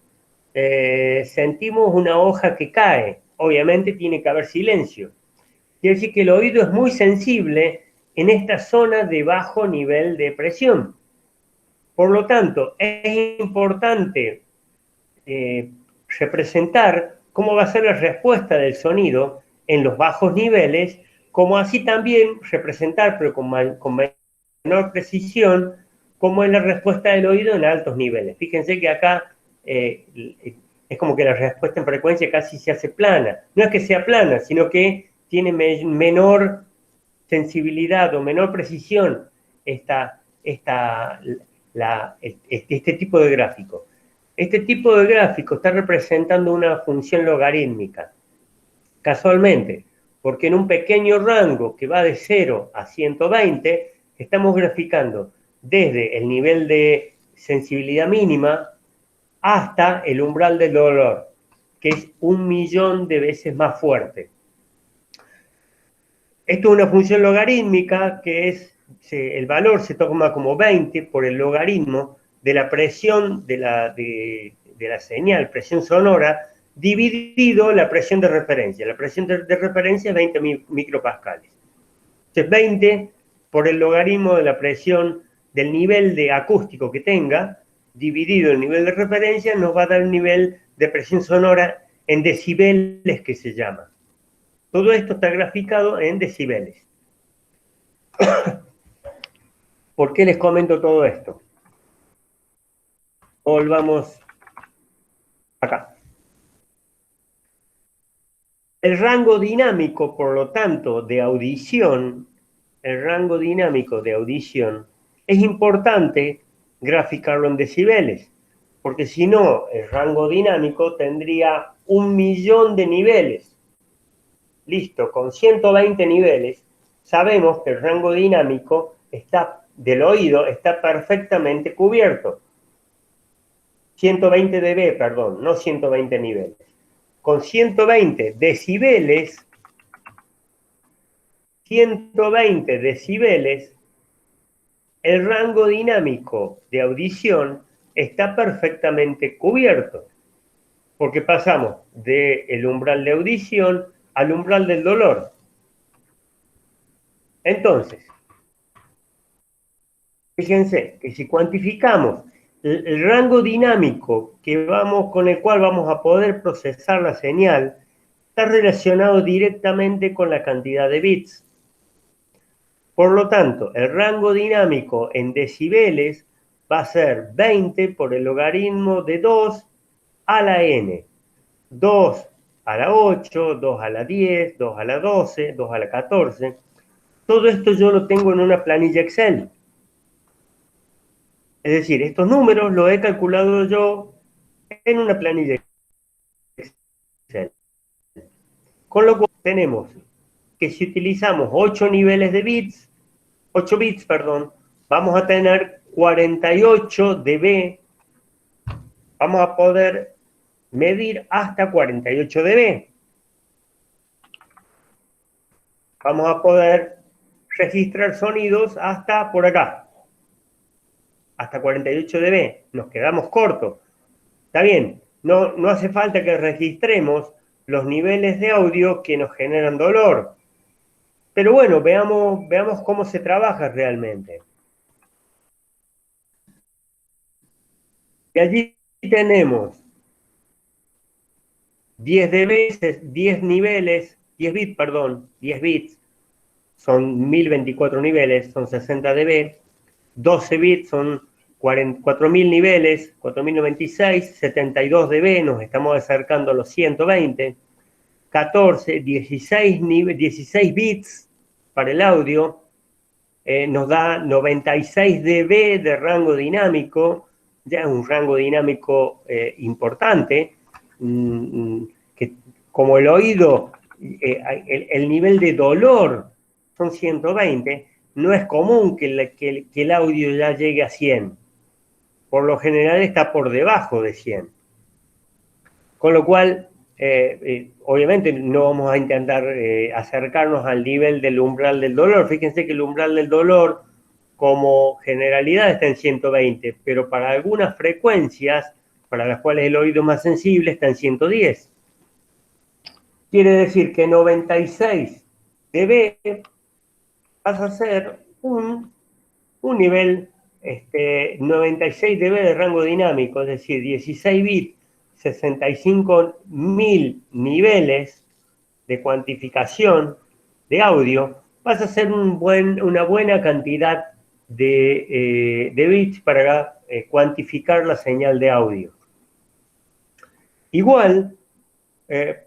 sentimos una hoja que cae. Obviamente tiene que haber silencio. Quiere decir que el oído es muy sensible en esta zona de bajo nivel de presión. Por lo tanto, es importante representar cómo va a ser la respuesta del sonido en los bajos niveles, como así también representar, pero con menor precisión, cómo es la respuesta del oído en altos niveles. Fíjense que acá es como que la respuesta en frecuencia casi se hace plana. No es que sea plana, sino que tiene menor sensibilidad o menor precisión este tipo de gráfico. Este tipo de gráfico está representando una función logarítmica, casualmente, porque en un pequeño rango que va de 0 a 120, estamos graficando desde el nivel de sensibilidad mínima hasta el umbral del dolor, que es 1.000.000 de veces más fuerte. Esto es una función logarítmica que el valor se toma como 20 por el logaritmo de la presión de la señal, presión sonora, dividido la presión de referencia. La presión de referencia es 20 micropascales. Entonces 20 por el logaritmo de la presión del nivel de acústico que tenga, dividido el nivel de referencia, nos va a dar el nivel de presión sonora en decibeles, que se llama. Todo esto está graficado en decibeles. ¿Por qué les comento todo esto? Volvamos acá. El rango dinámico, por lo tanto, de audición, es importante graficarlo en decibeles, porque si no, el rango dinámico tendría 1.000.000 de niveles. Listo, con 120 niveles, sabemos que el rango dinámico del oído está perfectamente cubierto. 120 dB, perdón, no 120 niveles. Con 120 decibeles, el rango dinámico de audición está perfectamente cubierto, porque pasamos del umbral de audición al umbral del dolor. Entonces, fíjense que si cuantificamos el rango dinámico con el cual vamos a poder procesar la señal, está relacionado directamente con la cantidad de bits. Por lo tanto, el rango dinámico en decibeles va a ser 20 por el logaritmo de 2 a la n. 2 a la 8, 2 a la 10, 2 a la 12, 2 a la 14. Todo esto yo lo tengo en una planilla Excel. Es decir, estos números los he calculado yo en una planilla Excel. Con lo cual tenemos que si utilizamos 8 niveles de bits, 8 bits, perdón, vamos a tener 48 dB. Vamos a poder medir hasta 48 dB. Vamos a poder registrar sonidos hasta por acá. Hasta 48 dB. Nos quedamos cortos. Está bien, no hace falta que registremos los niveles de audio que nos generan dolor. Pero bueno, veamos cómo se trabaja realmente. Y allí tenemos 10 dB, 10 niveles, 10 bits, perdón, 10 bits, son 1024 niveles, son 60 dB, 12 bits son 4000 niveles, 4096, 72 dB, nos estamos acercando a los 120, 14, 16 bits para el audio, nos da 96 dB de rango dinámico, ya es un rango dinámico importante, que como el oído, el nivel de dolor son 120, no es común que el audio ya llegue a 100. Por lo general está por debajo de 100. Con lo cual, obviamente no vamos a intentar acercarnos al nivel del umbral del dolor. Fíjense que el umbral del dolor, como generalidad, está en 120, pero para algunas frecuencias, para las cuales el oído es más sensible, está en 110. Quiere decir que 96 dB pasa a ser un nivel 96 dB de rango dinámico, es decir, 16 bits, 65.000 niveles de cuantificación de audio, pasa a ser una buena cantidad de bits para cuantificar la señal de audio. Igual,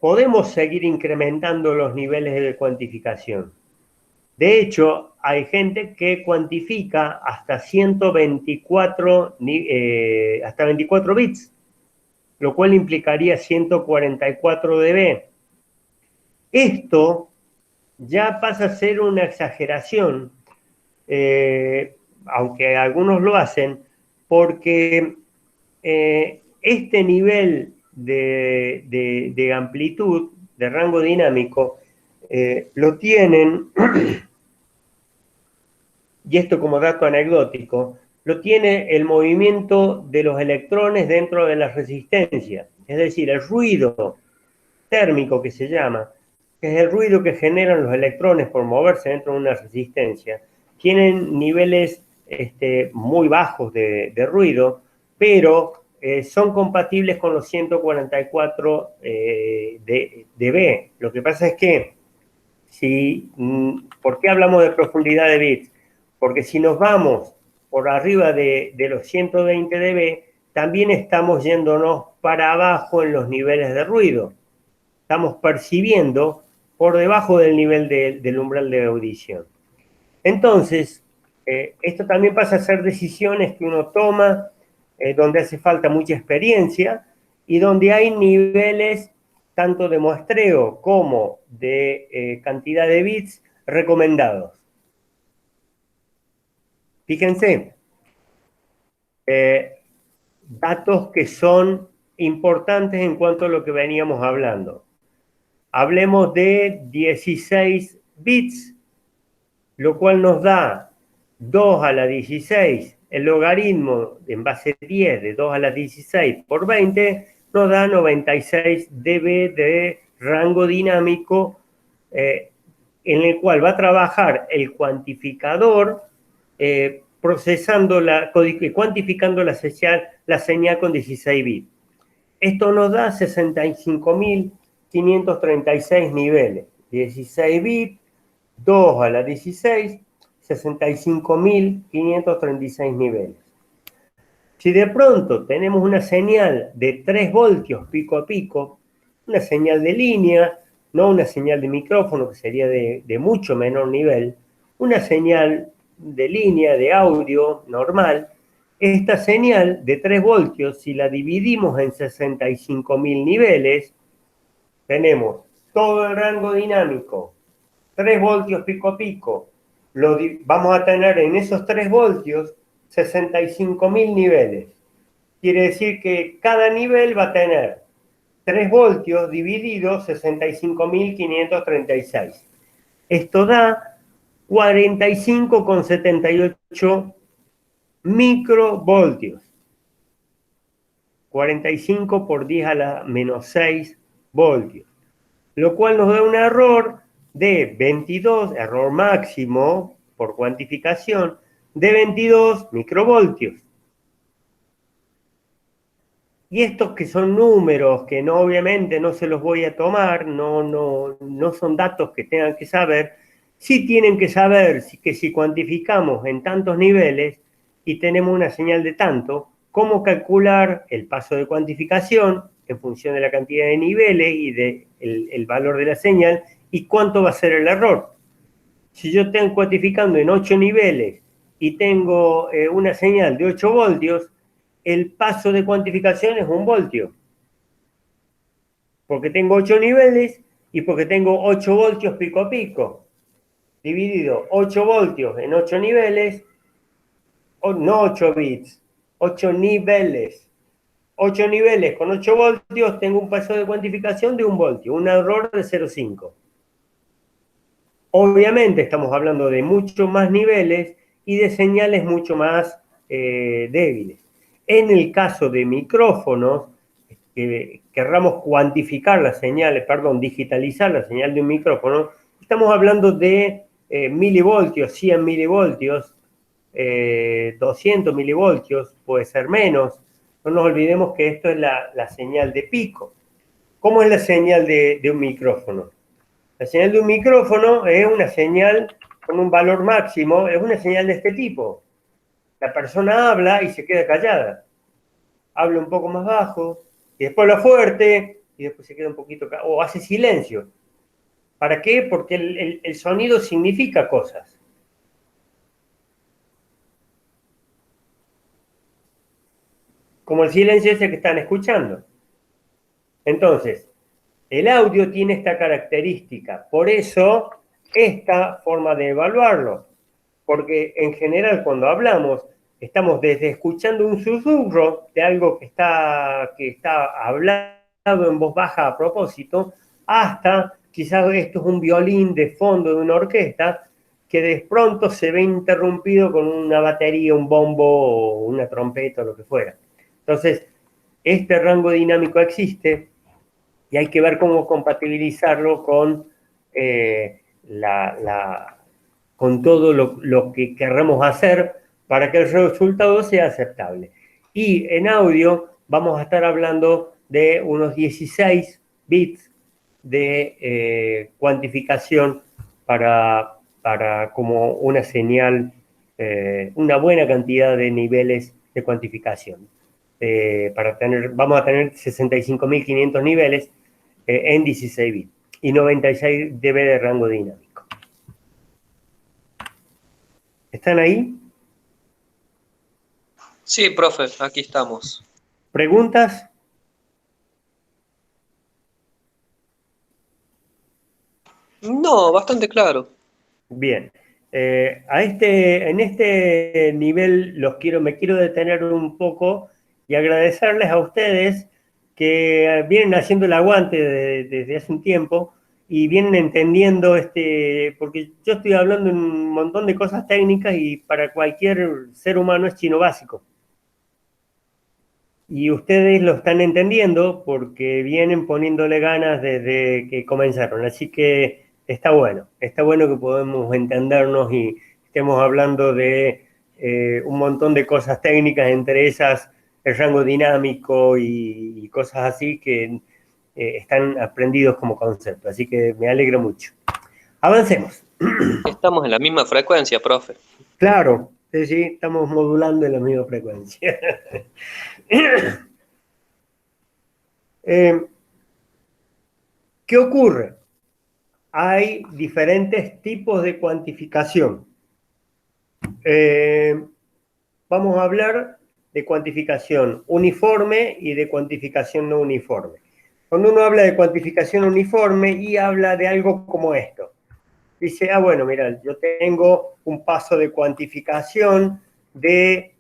podemos seguir incrementando los niveles de cuantificación. De hecho, hay gente que cuantifica hasta 24 bits, lo cual implicaría 144 dB. Esto ya pasa a ser una exageración, aunque algunos lo hacen, porque este nivel de amplitud, de rango dinámico, lo tienen, y esto como dato anecdótico, lo tiene el movimiento de los electrones dentro de la resistencia, es decir, el ruido térmico que se llama, que es el ruido que generan los electrones por moverse dentro de una resistencia, tienen niveles muy bajos de ruido, pero son compatibles con los 144 dB. Lo que pasa es que, ¿por qué hablamos de profundidad de bits? Porque si nos vamos por arriba de los 120 dB, también estamos yéndonos para abajo en los niveles de ruido. Estamos percibiendo por debajo del nivel del umbral de audición. Entonces, esto también pasa a ser decisiones que uno toma, donde hace falta mucha experiencia y donde hay niveles tanto de muestreo como de cantidad de bits recomendados. Fíjense, datos que son importantes en cuanto a lo que veníamos hablando. Hablemos de 16 bits, lo cual nos da 2 a la 16, el logaritmo en base 10 de 2 a la 16 por 20, nos da 96 dB de rango dinámico, en el cual va a trabajar el cuantificador cuantificando la señal con 16 bits. Esto nos da 65.536 niveles. 16 bits, 2 a la 16, 65.536 niveles. Si de pronto tenemos una señal de 3 voltios pico a pico, una señal de línea, no una señal de micrófono que sería de mucho menor nivel, una señal de línea de audio normal, esta señal de 3 voltios, si la dividimos en 65.000 niveles, tenemos todo el rango dinámico, 3 voltios pico a pico, vamos a tener en esos 3 voltios 65.000 niveles. Quiere decir que cada nivel va a tener 3 voltios dividido 65.536. Esto da 45,78 microvoltios. 45 por 10 a la menos 6 voltios. Lo cual nos da un error de 22, error máximo por cuantificación, de 22 microvoltios. Y estos que son números que no, obviamente no se los voy a tomar, no son datos que tengan que saber, sí tienen que saber que si cuantificamos en tantos niveles y tenemos una señal de tanto, cómo calcular el paso de cuantificación en función de la cantidad de niveles y del valor de la señal y cuánto va a ser el error. Si yo estoy cuantificando en 8 niveles y tengo una señal de 8 voltios, el paso de cuantificación es 1 voltio. Porque tengo 8 niveles y porque tengo 8 voltios pico a pico. Dividido 8 voltios en 8 niveles, no 8 bits, 8 niveles. 8 niveles con 8 voltios, tengo un paso de cuantificación de 1 voltio, un error de 0,5. Obviamente estamos hablando de mucho más niveles y de señales mucho más débiles. En el caso de micrófonos, que querramos cuantificar las señales, perdón, digitalizar la señal de un micrófono, estamos hablando de milivoltios, 100 milivoltios, 200 milivoltios, puede ser menos. No nos olvidemos que esto es la señal de pico. ¿Cómo es la señal de un micrófono? La señal de un micrófono es una señal con un valor máximo, es una señal de este tipo. La persona habla y se queda callada. Habla un poco más bajo, y después habla fuerte, y después se queda un poquito callado, o hace silencio. ¿Para qué? Porque el sonido significa cosas. Como el silencio ese que están escuchando. Entonces, el audio tiene esta característica, por eso esta forma de evaluarlo, porque en general cuando hablamos estamos desde escuchando un susurro de algo que está hablado en voz baja a propósito, hasta quizás esto es un violín de fondo de una orquesta que de pronto se ve interrumpido con una batería, un bombo o una trompeta o lo que fuera. Entonces, este rango dinámico existe y hay que ver cómo compatibilizarlo con, con todo lo que querramos hacer para que el resultado sea aceptable. Y en audio vamos a estar hablando de unos 16 bits de cuantificación para como una señal, una buena cantidad de niveles de cuantificación. Vamos a tener 65.500 niveles en 16 bits y 96 dB de rango dinámico. ¿Están ahí? Sí, profe, aquí estamos. ¿Preguntas? No, bastante claro. Bien. En este nivel me quiero detener un poco y agradecerles a ustedes que vienen haciendo el aguante desde hace un tiempo y vienen entendiendo, porque yo estoy hablando un montón de cosas técnicas y para cualquier ser humano es chino básico. Y ustedes lo están entendiendo porque vienen poniéndole ganas desde que comenzaron. Así que está bueno que podamos entendernos y estemos hablando de un montón de cosas técnicas, entre esas el rango dinámico y cosas así que están aprendidos como concepto. Así que me alegro mucho. Avancemos. Estamos en la misma frecuencia, profe. Claro, sí, estamos modulando en la misma frecuencia. ¿Qué ocurre? Hay diferentes tipos de cuantificación. Vamos a hablar de cuantificación uniforme y de cuantificación no uniforme. Cuando uno habla de cuantificación uniforme y habla de algo como esto, dice, bueno, mira, yo tengo un paso de cuantificación de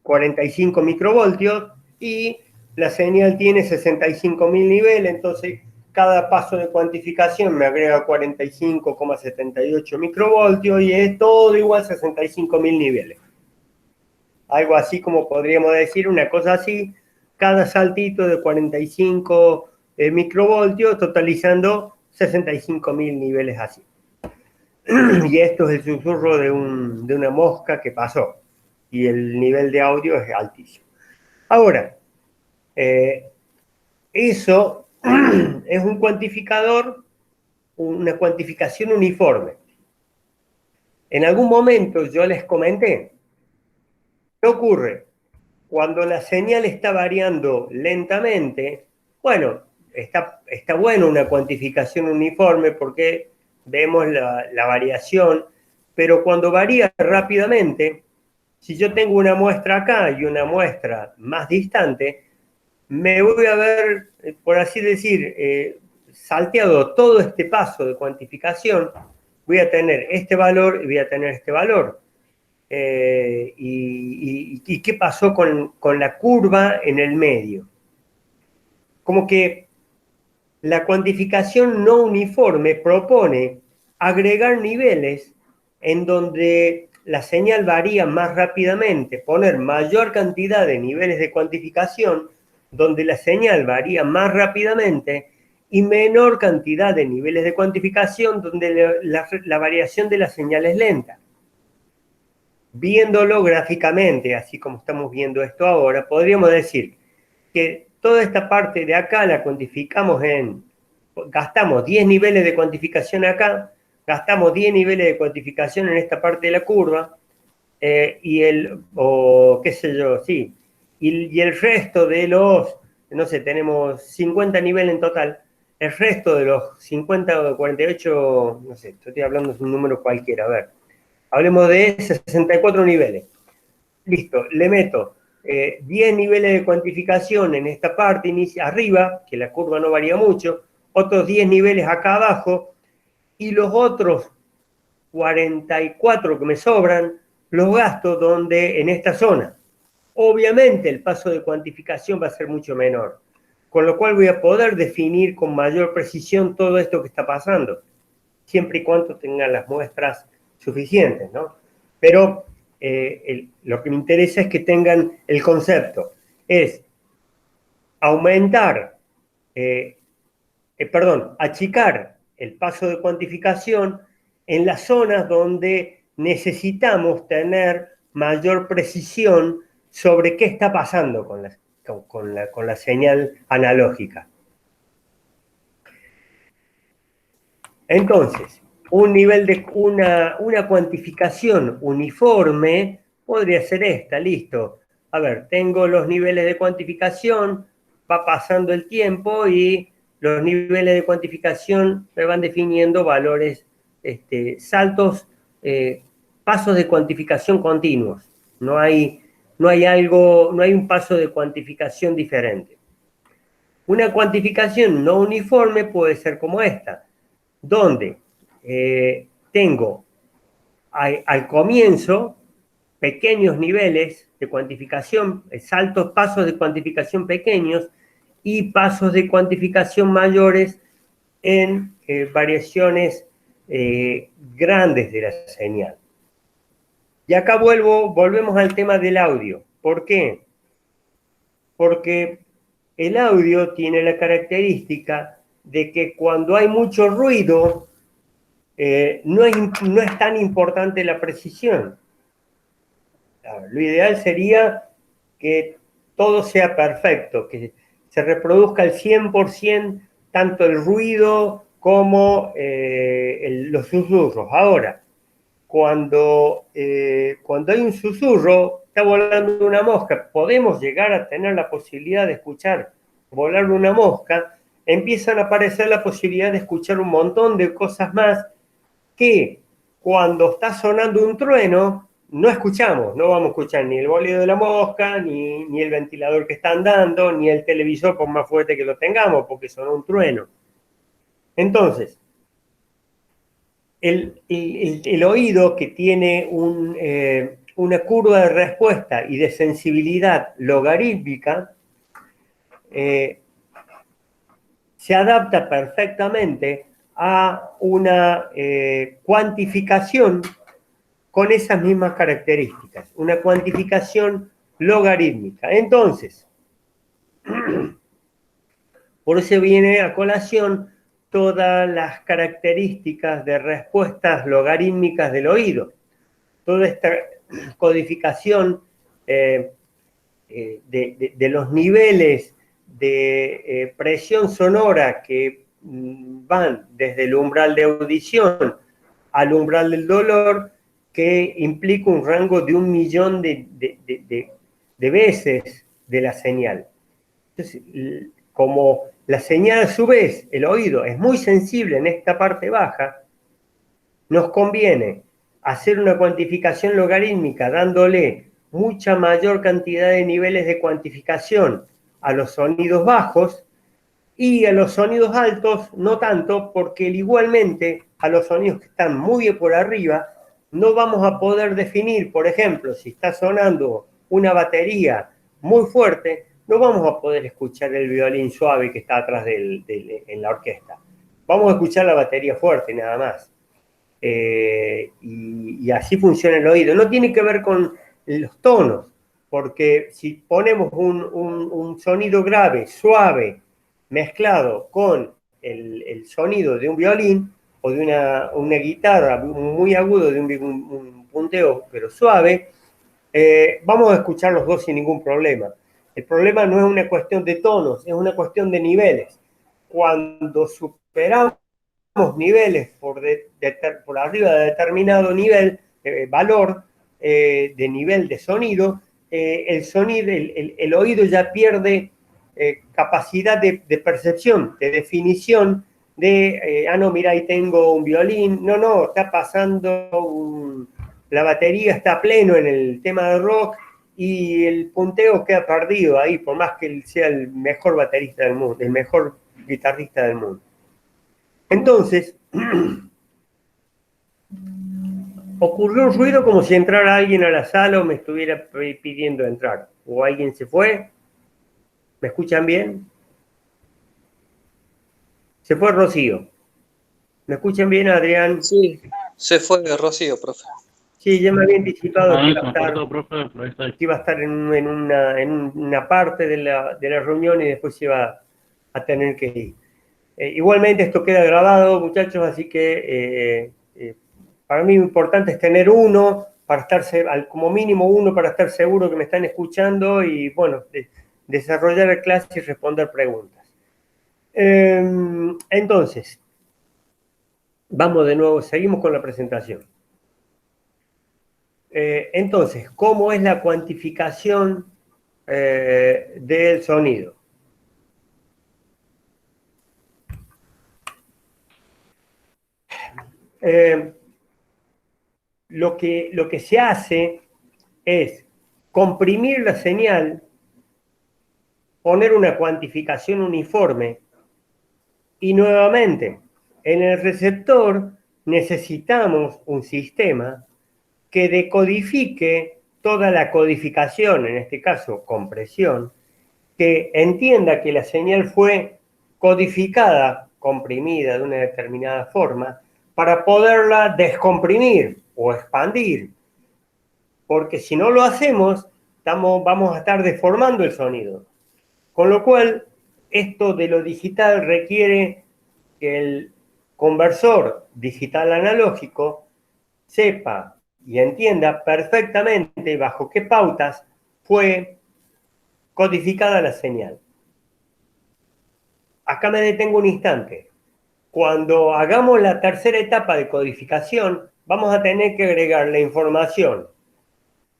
45 microvoltios y la señal tiene 65.000 niveles, entonces cada paso de cuantificación me agrega 45,78 microvoltios y es todo igual a 65.000 niveles. Algo así como podríamos decir, una cosa así, cada saltito de 45 microvoltios totalizando 65.000 niveles así. Y esto es el susurro de una mosca que pasó y el nivel de audio es altísimo. Ahora, eso es un cuantificador, una cuantificación uniforme. En algún momento yo les comenté, ¿qué ocurre? Cuando la señal está variando lentamente, bueno, está bueno una cuantificación uniforme porque vemos la variación, pero cuando varía rápidamente, Si yo tengo una muestra acá y una muestra más distante, me voy a ver, por así decir, salteado todo este paso de cuantificación. Voy a tener este valor y voy a tener este valor. ¿Y qué pasó con la curva en el medio? Como que la cuantificación no uniforme propone agregar niveles en donde la señal varía más rápidamente, poner mayor cantidad de niveles de cuantificación, donde la señal varía más rápidamente, y menor cantidad de niveles de cuantificación, donde la variación de la señal es lenta. Viéndolo gráficamente, así como estamos viendo esto ahora, podríamos decir que toda esta parte de acá la cuantificamos gastamos 10 niveles de cuantificación acá, gastamos 10 niveles de cuantificación en esta parte de la curva, qué sé yo, sí, y el resto de los, no sé, tenemos 50 niveles en total, el resto de los 50 o 48, no sé, estoy hablando de un número cualquiera, a ver, hablemos de 64 niveles. Listo, le meto 10 niveles de cuantificación en esta parte arriba, que la curva no varía mucho, otros 10 niveles acá abajo, y los otros 44 que me sobran, los gasto en esta zona. Obviamente el paso de cuantificación va a ser mucho menor, con lo cual voy a poder definir con mayor precisión todo esto que está pasando, siempre y cuando tengan las muestras suficientes, ¿no? Pero lo que me interesa es que tengan el concepto, es achicar el paso de cuantificación en las zonas donde necesitamos tener mayor precisión sobre qué está pasando con la señal analógica. Entonces, una cuantificación uniforme podría ser esta, listo. A ver, tengo los niveles de cuantificación, va pasando el tiempo y los niveles de cuantificación me van definiendo valores, saltos, pasos de cuantificación continuos. No hay un paso de cuantificación diferente. Una cuantificación no uniforme puede ser como esta, donde tengo al comienzo pequeños niveles de cuantificación, pasos de cuantificación pequeños y pasos de cuantificación mayores en variaciones grandes de la señal. Y acá volvemos al tema del audio. ¿Por qué? Porque el audio tiene la característica de que cuando hay mucho ruido, no es tan importante la precisión. Lo ideal sería que todo sea perfecto, que se reproduzca al 100% tanto el ruido como los susurros. Ahora, cuando hay un susurro, está volando una mosca, podemos llegar a tener la posibilidad de escuchar volar una mosca, empiezan a aparecer la posibilidad de escuchar un montón de cosas más que cuando está sonando un trueno, no escuchamos, no vamos a escuchar ni el bolido de la mosca, ni el ventilador que está andando, ni el televisor por más fuerte que lo tengamos, porque sonó un trueno. Entonces, el oído que tiene una curva de respuesta y de sensibilidad logarítmica, se adapta perfectamente a una cuantificación con esas mismas características, una cuantificación logarítmica. Entonces, por eso viene a colación todas las características de respuestas logarítmicas del oído. Toda esta codificación de los niveles de presión sonora que van desde el umbral de audición al umbral del dolor, que implica un rango de 1.000.000 de veces de la señal. Entonces, como la señal a su vez, el oído, es muy sensible en esta parte baja, nos conviene hacer una cuantificación logarítmica dándole mucha mayor cantidad de niveles de cuantificación a los sonidos bajos y a los sonidos altos no tanto, porque igualmente a los sonidos que están muy por arriba no vamos a poder definir, por ejemplo, si está sonando una batería muy fuerte, no vamos a poder escuchar el violín suave que está atrás en la orquesta. Vamos a escuchar la batería fuerte nada más. Y así funciona el oído. No tiene que ver con los tonos, porque si ponemos un sonido grave, suave, mezclado con el sonido de un violín o de una guitarra muy agudo, de un punteo pero suave, vamos a escuchar los dos sin ningún problema. El problema no es una cuestión de tonos, es una cuestión de niveles. Cuando superamos niveles por arriba de determinado nivel, valor de nivel de sonido, el oído ya pierde capacidad de percepción, de definición de, no, mira, ahí tengo un violín, no, está pasando la batería está a pleno en el tema de rock y el punteo queda perdido ahí, por más que él sea el mejor baterista del mundo, el mejor guitarrista del mundo. Entonces, ocurrió un ruido como si entrara alguien a la sala o me estuviera pidiendo entrar. O alguien se fue. ¿Me escuchan bien? Se fue Rocío. ¿Me escuchan bien, Adrián? Sí, se fue Rocío, profe. Sí, ya me había anticipado que iba a estar en una parte de la reunión y después iba a tener que ir. Igualmente esto queda grabado, muchachos, así que para mí lo importante es tener uno, para estar, como mínimo uno, para estar seguro que me están escuchando y, bueno, desarrollar la clase y responder preguntas. Entonces, vamos de nuevo, seguimos con la presentación. Entonces, ¿cómo es la cuantificación del sonido? Lo que se hace es comprimir la señal, poner una cuantificación uniforme y nuevamente en el receptor necesitamos un sistema que decodifique toda la codificación, en este caso compresión, que entienda que la señal fue codificada, comprimida de una determinada forma, para poderla descomprimir o expandir. Porque si no lo hacemos, vamos a estar deformando el sonido. Con lo cual, esto de lo digital requiere que el conversor digital analógico sepa y entienda perfectamente bajo qué pautas fue codificada la señal. Acá me detengo un instante. Cuando hagamos la tercera etapa de codificación, vamos a tener que agregar la información.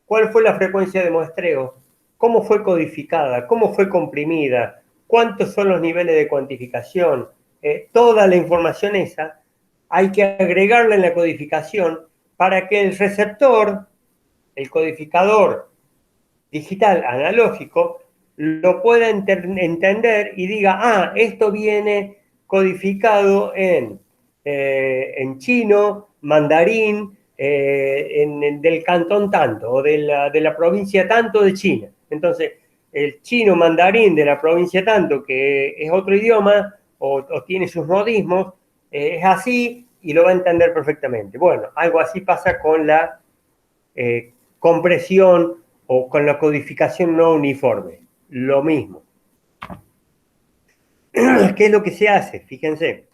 ¿Cuál fue la frecuencia de muestreo? ¿Cómo fue codificada? ¿Cómo fue comprimida? ¿Cuántos son los niveles de cuantificación? Toda la información esa hay que agregarla en la codificación para que el receptor, el codificador digital analógico, lo pueda entender y diga, esto viene codificado en chino, mandarín, del cantón tanto, o de la provincia tanto de China. Entonces, el chino mandarín de la provincia tanto, que es otro idioma, o tiene sus modismos, es así y lo va a entender perfectamente. Bueno, algo así pasa con la compresión o con la codificación no uniforme. Lo mismo. ¿Qué es lo que se hace? Fíjense.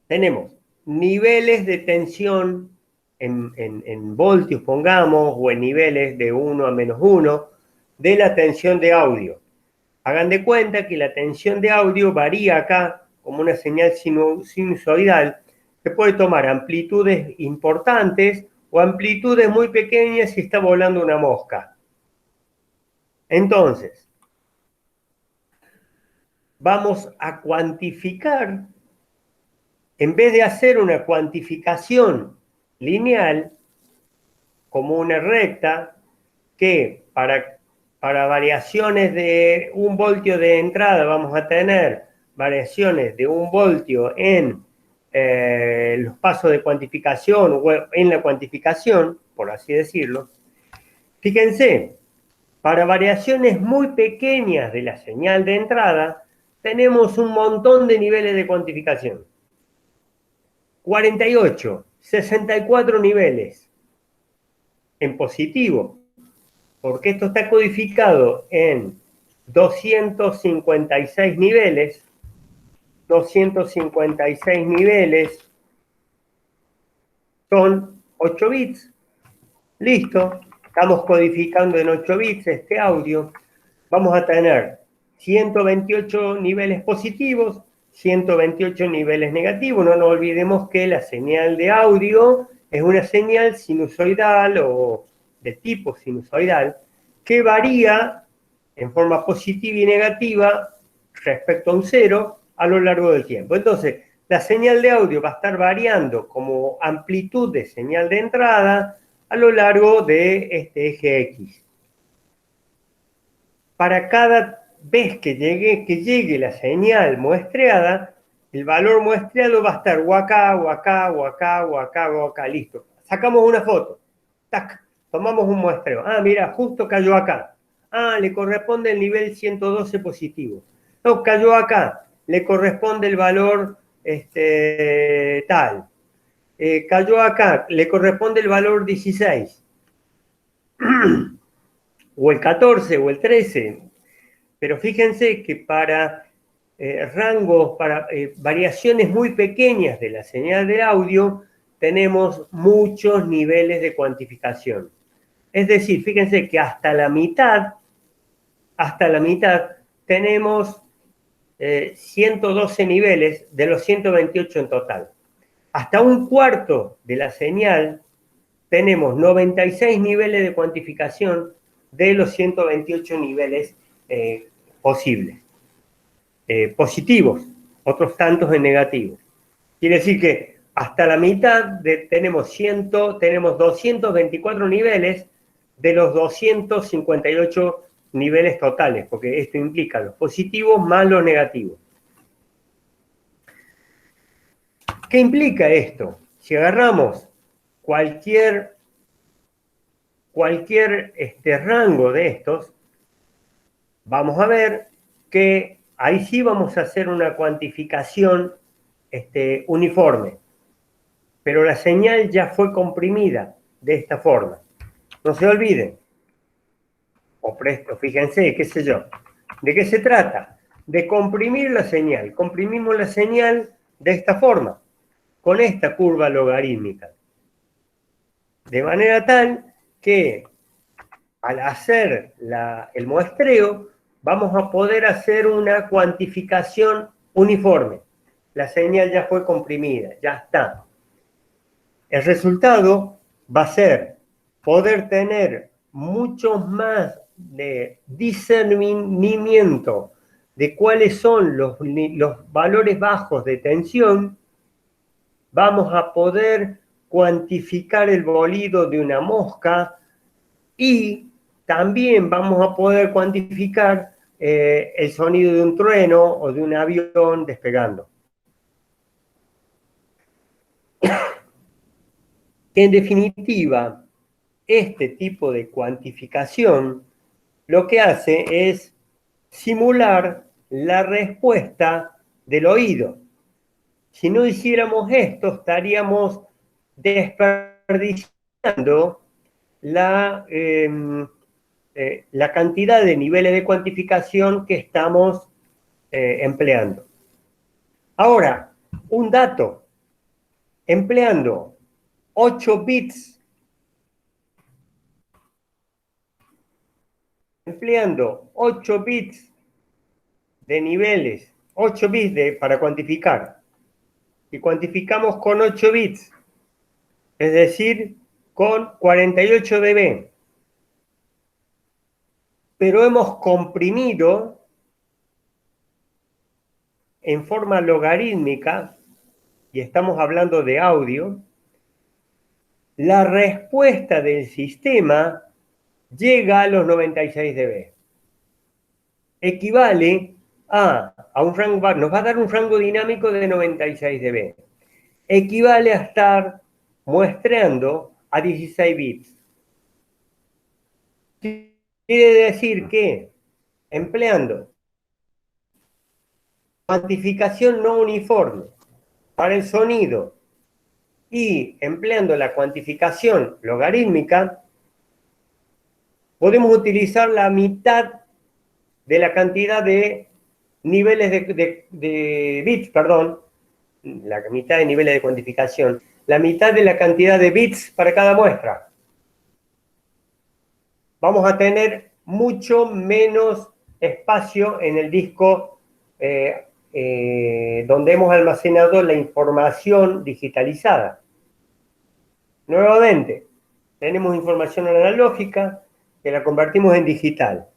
Tenemos niveles de tensión en voltios, pongamos, o en niveles de 1 a -1 de la tensión de audio. Hagan de cuenta que la tensión de audio varía acá como una señal sinusoidal que puede tomar amplitudes importantes o amplitudes muy pequeñas si está volando una mosca. Entonces, vamos a cuantificar, en vez de hacer una cuantificación lineal, como una recta, que para variaciones de 1 voltio de entrada vamos a tener variaciones de 1 voltio en los pasos de cuantificación o en la cuantificación, por así decirlo. Fíjense, para variaciones muy pequeñas de la señal de entrada, tenemos un montón de niveles de cuantificación. 48, 64 niveles en positivo, porque esto está codificado en 256 niveles. 256 niveles son 8 bits. Listo, estamos codificando en 8 bits este audio. Vamos a tener 128 niveles positivos, 128 niveles negativos. No nos olvidemos que la señal de audio es una señal sinusoidal o de tipo sinusoidal que varía en forma positiva y negativa respecto a un cero a lo largo del tiempo. Entonces, la señal de audio va a estar variando como amplitud de señal de entrada a lo largo de este eje X. Para cada vez que llegue la señal muestreada, el valor muestreado va a estar o acá, o acá, o acá, o acá, o acá. Listo. Sacamos una foto. Tac. Tomamos un muestreo. Ah, mira, justo cayó acá. Ah, le corresponde el nivel 112 positivo. No, cayó acá. Le corresponde el valor tal. Cayó acá. Le corresponde el valor 16. O el 14 o el 13. Pero fíjense que para rangos, para variaciones muy pequeñas de la señal de audio, tenemos muchos niveles de cuantificación. Es decir, fíjense que hasta la mitad tenemos 112 niveles de los 128 en total. Hasta un cuarto de la señal tenemos 96 niveles de cuantificación de los 128 niveles posibles. Positivos, otros tantos en negativo. Quiere decir que hasta la mitad tenemos 224 niveles de los 258 niveles totales, porque esto implica los positivos más los negativos. ¿Qué implica esto? Si agarramos cualquier rango de estos, vamos a ver que ahí sí vamos a hacer una cuantificación uniforme. Pero la señal ya fue comprimida de esta forma. No se olviden. O presto, fíjense, qué sé yo. ¿De qué se trata? De comprimir la señal. Comprimimos la señal de esta forma, con esta curva logarítmica. De manera tal que al hacer el muestreo, vamos a poder hacer una cuantificación uniforme. La señal ya fue comprimida, ya está. El resultado va a ser poder tener muchos más de discernimiento de cuáles son los valores bajos de tensión. Vamos a poder cuantificar el bolido de una mosca y también vamos a poder cuantificar el sonido de un trueno o de un avión despegando. En definitiva, este tipo de cuantificación lo que hace es simular la respuesta del oído. Si no hiciéramos esto, estaríamos desperdiciando la cantidad de niveles de cuantificación que estamos empleando. Ahora, un dato. Empleando 8 bits, de niveles, 8 bits para cuantificar, y cuantificamos con 8 bits, es decir, con 48 dB. Pero hemos comprimido en forma logarítmica, y estamos hablando de audio, la respuesta del sistema llega a los 96 dB. Equivale a un rango, nos va a dar un rango dinámico de 96 dB. Equivale a estar muestreando a 16 bits. Quiere decir que empleando cuantificación no uniforme para el sonido y empleando la cuantificación logarítmica, podemos utilizar la mitad de la cantidad de niveles de bits, perdón, la mitad de niveles de cuantificación, la mitad de la cantidad de bits para cada muestra. Vamos a tener mucho menos espacio en el disco donde hemos almacenado la información digitalizada. Nuevamente, tenemos información analógica que la convertimos en digital,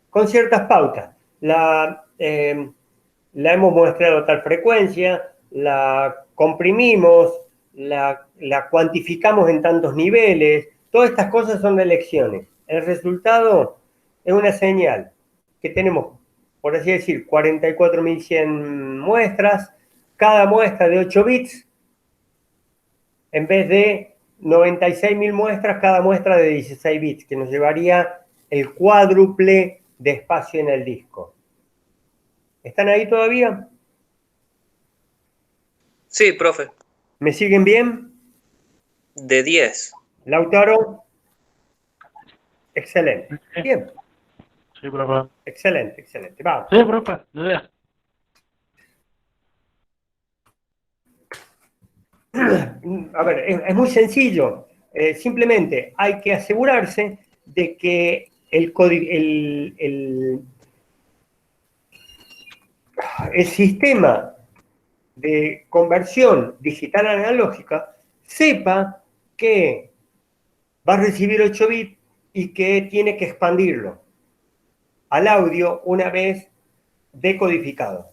con ciertas pautas. La hemos muestrado a tal frecuencia, la comprimimos, la cuantificamos en tantos niveles. Todas estas cosas son de elecciones. El resultado es una señal que tenemos, por así decir, 44.100 muestras, cada muestra de 8 bits, en vez de 96.000 muestras, cada muestra de 16 bits, que nos llevaría el cuádruple de espacio en el disco. ¿Están ahí todavía? Sí, profe. ¿Me siguen bien? De 10. Lautaro. Excelente. Bien. Sí, profe. Excelente, excelente. Vamos. Sí, profe. A ver, es muy sencillo. Simplemente hay que asegurarse de que el sistema de conversión digital analógica sepa que va a recibir 8 bits y que tiene que expandirlo al audio una vez decodificado.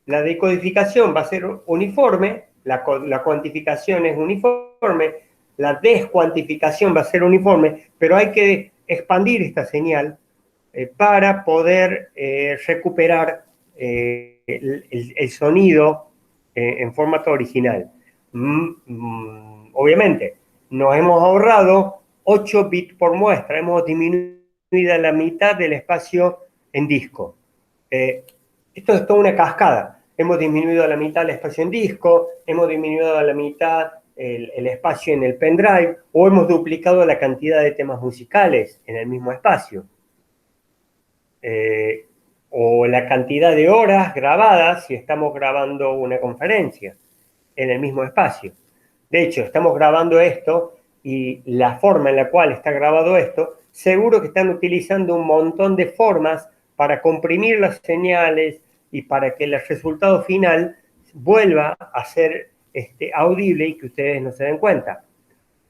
La decodificación va a ser uniforme, la cuantificación es uniforme, la descuantificación va a ser uniforme, pero hay que expandir esta señal para poder recuperar el sonido en formato original. Obviamente, nos hemos ahorrado 8 bits por muestra, hemos disminuido a la mitad del espacio en disco. Esto es toda una cascada. Hemos disminuido a la mitad el espacio en disco, hemos disminuido a la mitad el espacio en el pendrive, o hemos duplicado la cantidad de temas musicales en el mismo espacio. O la cantidad de horas grabadas si estamos grabando una conferencia en el mismo espacio. De hecho, estamos grabando esto y la forma en la cual está grabado esto, seguro que están utilizando un montón de formas para comprimir las señales y para que el resultado final vuelva a ser audible y que ustedes no se den cuenta.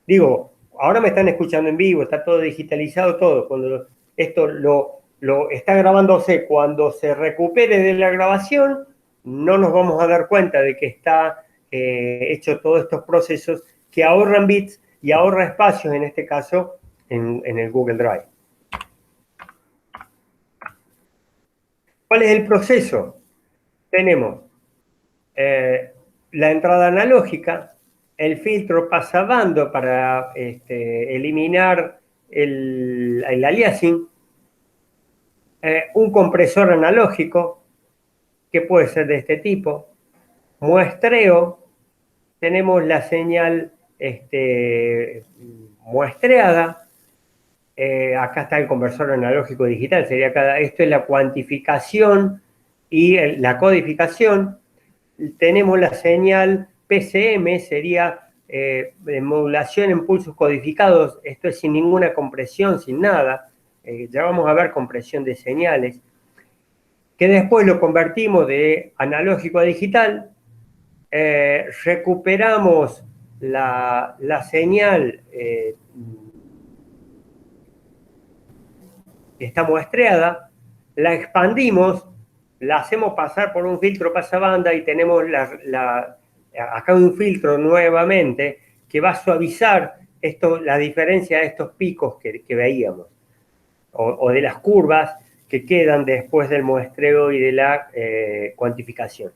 Digo, ahora me están escuchando en vivo, está todo digitalizado, todo. Cuando esto lo está grabándose, cuando se recupere de la grabación, no nos vamos a dar cuenta de que está hecho todos estos procesos que ahorran bits y ahorra espacios, en este caso, en el Google Drive. ¿Cuál es el proceso? Tenemos la entrada analógica, el filtro pasabando para eliminar el aliasing, un compresor analógico, que puede ser de este tipo, muestreo, tenemos la señal muestreada, acá está el conversor analógico digital, esto es la cuantificación y la codificación. Tenemos la señal PCM, sería modulación en pulsos codificados, esto es sin ninguna compresión, sin nada, ya vamos a ver compresión de señales, que después lo convertimos de analógico a digital, recuperamos la señal está muestreada, la expandimos, la hacemos pasar por un filtro pasabanda y tenemos acá un filtro nuevamente que va a suavizar la diferencia de estos picos que veíamos, o de las curvas que quedan después del muestreo y de la cuantificación.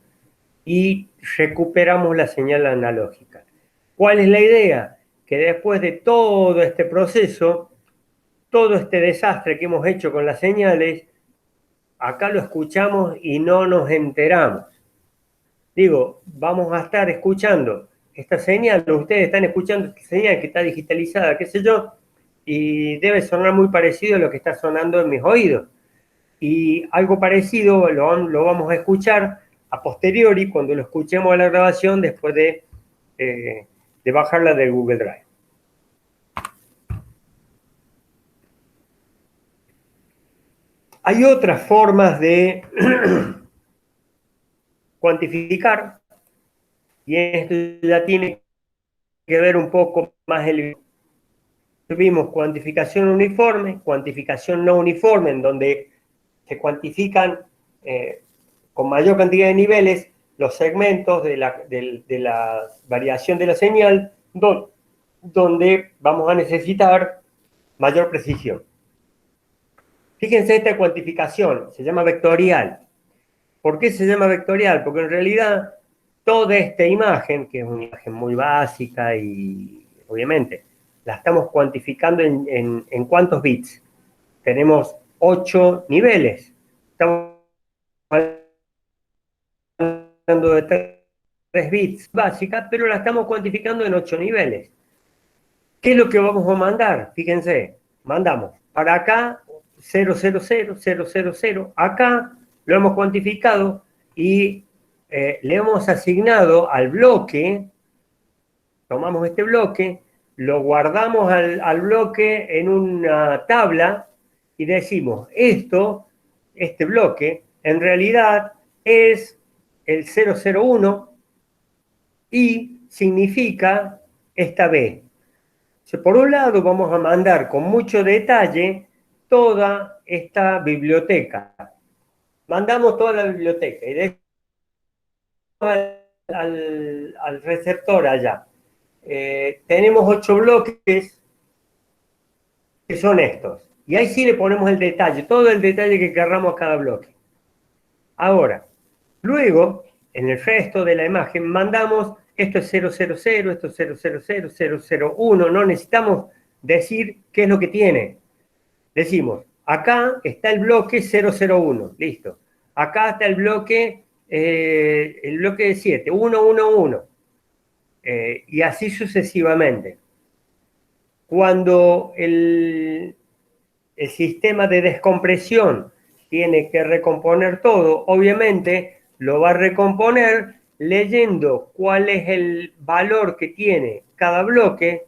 Y recuperamos la señal analógica. ¿Cuál es la idea? Que después de todo este proceso, todo este desastre que hemos hecho con las señales, acá lo escuchamos y no nos enteramos. Digo, vamos a estar escuchando esta señal, ustedes están escuchando esta señal que está digitalizada, qué sé yo, y debe sonar muy parecido a lo que está sonando en mis oídos. Y algo parecido lo vamos a escuchar a posteriori cuando lo escuchemos a la grabación después de bajarla del Google Drive. Hay otras formas de cuantificar, y esto ya tiene que ver un poco más el... Tuvimos cuantificación uniforme, cuantificación no uniforme, en donde se cuantifican con mayor cantidad de niveles los segmentos de la variación de la señal, donde vamos a necesitar mayor precisión. Fíjense, esta cuantificación se llama vectorial. ¿Por qué se llama vectorial? Porque en realidad toda esta imagen, que es una imagen muy básica y obviamente la estamos cuantificando en cuántos bits. Tenemos 8 niveles. Estamos hablando de 3 bits básica, pero la estamos cuantificando en 8 niveles. ¿Qué es lo que vamos a mandar? Fíjense, mandamos para acá 000, 000, acá lo hemos cuantificado y le hemos asignado al bloque, tomamos este bloque, lo guardamos al bloque en una tabla y decimos, este bloque, en realidad es el 001 y significa esta B. Por un lado, vamos a mandar con mucho detalle toda esta biblioteca. Mandamos toda la biblioteca y dejamos al receptor allá. Tenemos 8 bloques que son estos. Y ahí sí le ponemos el detalle, todo el detalle que querramos a cada bloque. Ahora, luego, en el resto de la imagen, mandamos esto es 000, esto es 000, 001. No necesitamos decir qué es lo que tiene. Decimos, acá está el bloque 001, listo. Acá está el bloque 7, 111. Y así sucesivamente. Cuando el sistema de descompresión tiene que recomponer todo, obviamente lo va a recomponer leyendo cuál es el valor que tiene cada bloque,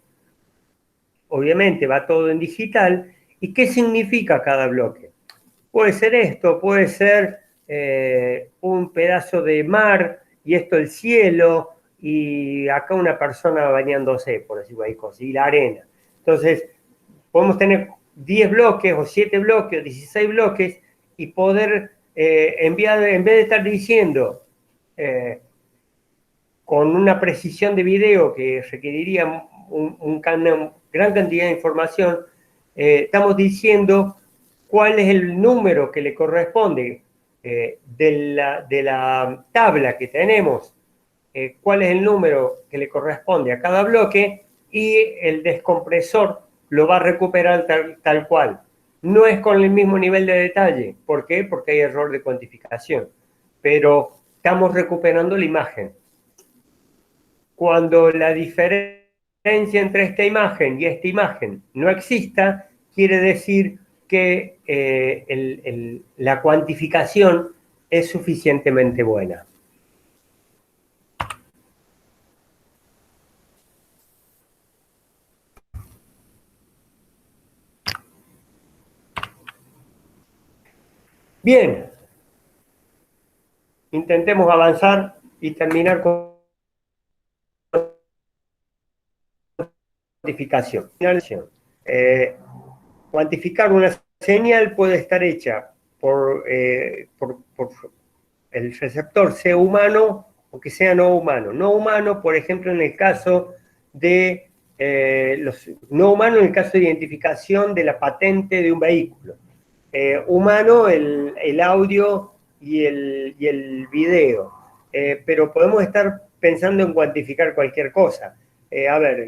obviamente va todo en digital, y qué significa cada bloque. Puede ser esto, puede ser un pedazo de mar, y esto el cielo, y acá una persona bañándose, por decir cualquier cosa, y la arena. Entonces, podemos tener 10 bloques, o 7 bloques, o 16 bloques, y poder enviar, en vez de estar diciendo con una precisión de video que requeriría una gran cantidad de información, estamos diciendo cuál es el número que le corresponde de la tabla que tenemos, cuál es el número que le corresponde a cada bloque, y el descompresor lo va a recuperar tal cual. No es con el mismo nivel de detalle. ¿Por qué? Porque hay error de cuantificación. Pero estamos recuperando la imagen. Cuando la diferencia entre esta imagen y esta imagen no exista, quiere decir que la cuantificación es suficientemente buena. Bien, intentemos avanzar y terminar con cuantificación. Cuantificar una señal puede estar hecha por el receptor, sea humano o que sea no humano. No humano, por ejemplo, en el caso de los no humanos en el caso de identificación de la patente de un vehículo. Humano, el audio y el video. Pero podemos estar pensando en cuantificar cualquier cosa. A ver,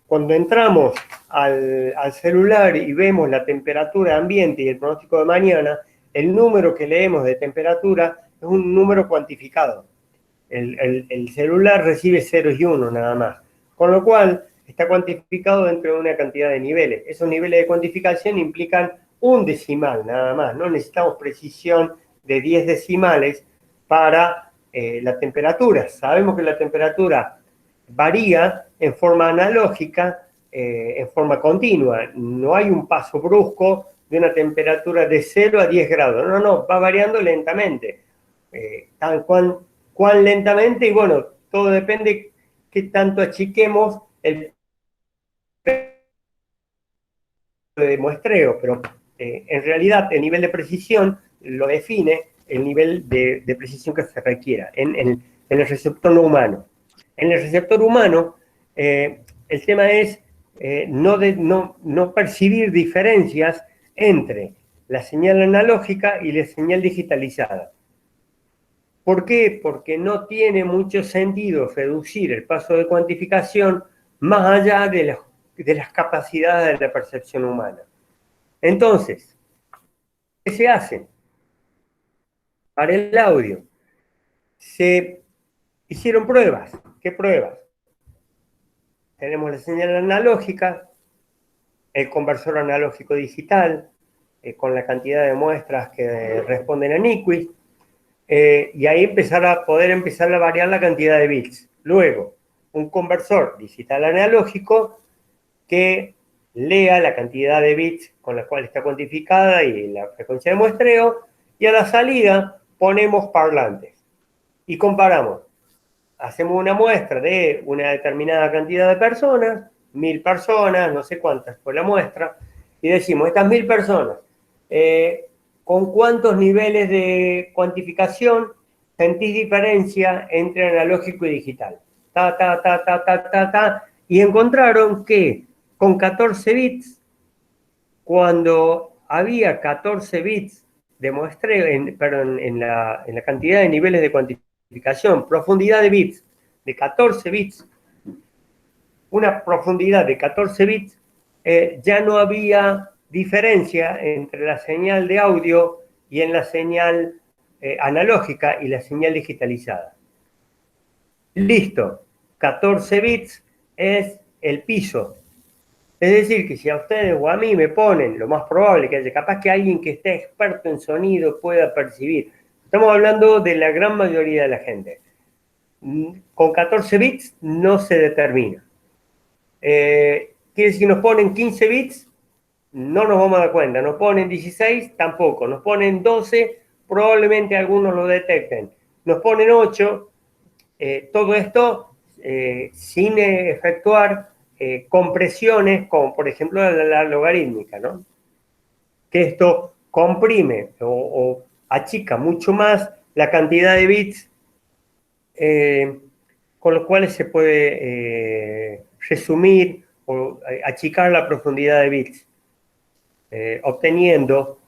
cuando entramos al celular y vemos la temperatura ambiente y el pronóstico de mañana, el número que leemos de temperatura es un número cuantificado. El celular recibe ceros y unos nada más. Con lo cual, está cuantificado dentro de una cantidad de niveles. Esos niveles de cuantificación implican un decimal nada más. No necesitamos precisión de 10 decimales para la temperatura. Sabemos que la temperatura varía en forma analógica, en forma continua. No hay un paso brusco de una temperatura de 0 a 10 grados. No, no, va variando lentamente. Cuán lentamente, y bueno, todo depende qué tanto achiquemos el de muestreo, pero en realidad el nivel de precisión lo define el nivel de precisión que se requiera en el receptor no humano. En el receptor humano, el tema es no percibir diferencias entre la señal analógica y la señal digitalizada. ¿Por qué? Porque no tiene mucho sentido reducir el paso de cuantificación más allá de las capacidades de la percepción humana. Entonces, ¿qué se hace? Para el audio, se hicieron pruebas. ¿Qué pruebas? Tenemos la señal analógica, el conversor analógico digital, con la cantidad de muestras que responden a Nyquist, y ahí poder empezar a variar la cantidad de bits. Luego, un conversor digital analógico que lea la cantidad de bits con la cual está cuantificada y la frecuencia de muestreo, y a la salida ponemos parlantes y comparamos. Hacemos una muestra de una determinada cantidad de personas, 1000 personas, no sé cuántas fue la muestra, y decimos, estas 1000 personas, ¿con cuántos niveles de cuantificación sentís diferencia entre analógico y digital? Y encontraron que con 14 bits, cuando había 14 bits de muestreo, en la cantidad de niveles de cuantificación, profundidad de bits de 14 bits, una profundidad de 14 bits, ya no había diferencia entre la señal de audio y en la señal analógica y la señal digitalizada. Listo, 14 bits es el piso. Es decir, que si a ustedes o a mí me ponen, lo más probable que haya, capaz que alguien que esté experto en sonido pueda percibir. Estamos hablando de la gran mayoría de la gente. Con 14 bits no se determina. Quiere decir que nos ponen 15 bits, no nos vamos a dar cuenta. Nos ponen 16, tampoco. Nos ponen 12, probablemente algunos lo detecten. Nos ponen 8, todo esto sin efectuar compresiones, como por ejemplo la logarítmica, ¿no? Que esto comprime o achica mucho más la cantidad de bits con los cuales se puede resumir o achicar la profundidad de bits, obteniendo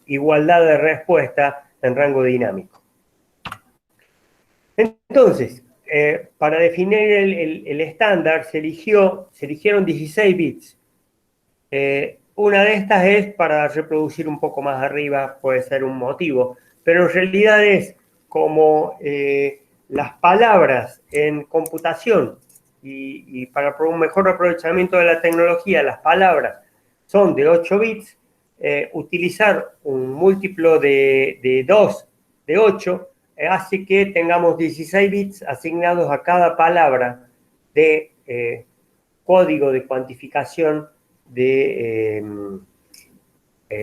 igualdad de respuesta en rango dinámico. Entonces, para definir el estándar se eligieron 16 bits. Una de estas es para reproducir un poco más arriba, puede ser un motivo, pero en realidad es como las palabras en computación y para un mejor aprovechamiento de la tecnología, las palabras son de 8 bits, utilizar un múltiplo de 2 de 8 hace que tengamos 16 bits asignados a cada palabra de código de cuantificación de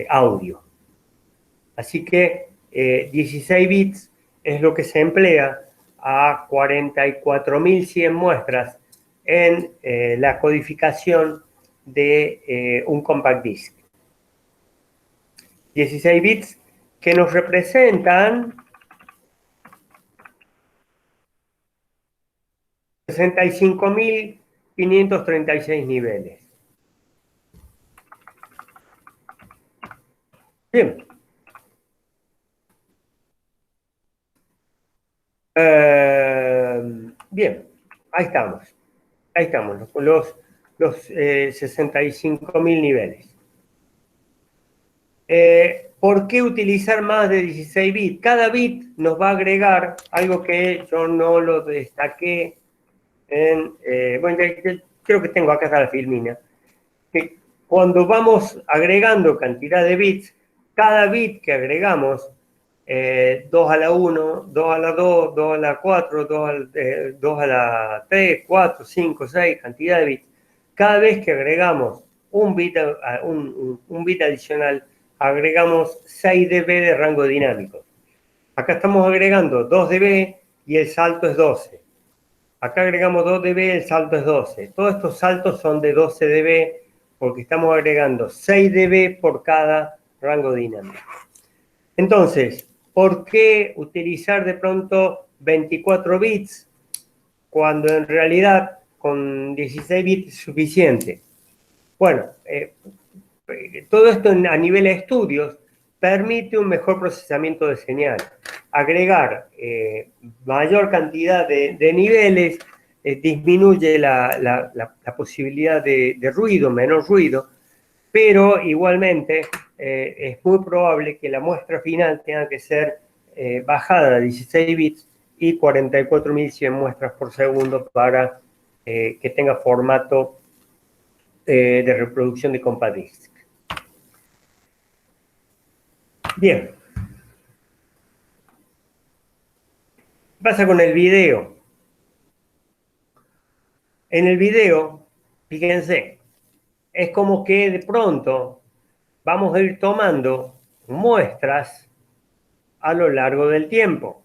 audio. Así que 16 bits es lo que se emplea a 44.100 muestras en la codificación de un compact disc. 16 bits que nos representan 65.000 536 niveles. Bien. Bien, ahí estamos. Ahí estamos, los 65.000 niveles. ¿Por qué utilizar más de 16 bits? Cada bit nos va a agregar algo que yo no lo destaqué en... bueno, creo que tengo acá la filmina. Que cuando vamos agregando cantidad de bits, cada bit que agregamos, 2 a la 1, 2 a la 2, 2 a la 4, 2 a la 3, 4, 5, 6, cantidad de bits. Cada vez que agregamos un bit adicional, agregamos 6 dB de rango dinámico. Acá estamos agregando 2 dB y el salto es 12. Acá agregamos 2 dB y el salto es 12. Todos estos saltos son de 12 dB porque estamos agregando 6 dB por cada rango dinámico. Entonces, ¿por qué utilizar de pronto 24 bits cuando en realidad con 16 bits es suficiente? Bueno, todo esto a nivel de estudios permite un mejor procesamiento de señal. Agregar mayor cantidad de niveles disminuye la posibilidad de ruido, menor ruido, pero igualmente es muy probable que la muestra final tenga que ser bajada a 16 bits y 44.100 muestras por segundo para que tenga formato de reproducción de compact disc. Bien. ¿Qué pasa con el video? En el video, fíjense, es como que de pronto vamos a ir tomando muestras a lo largo del tiempo.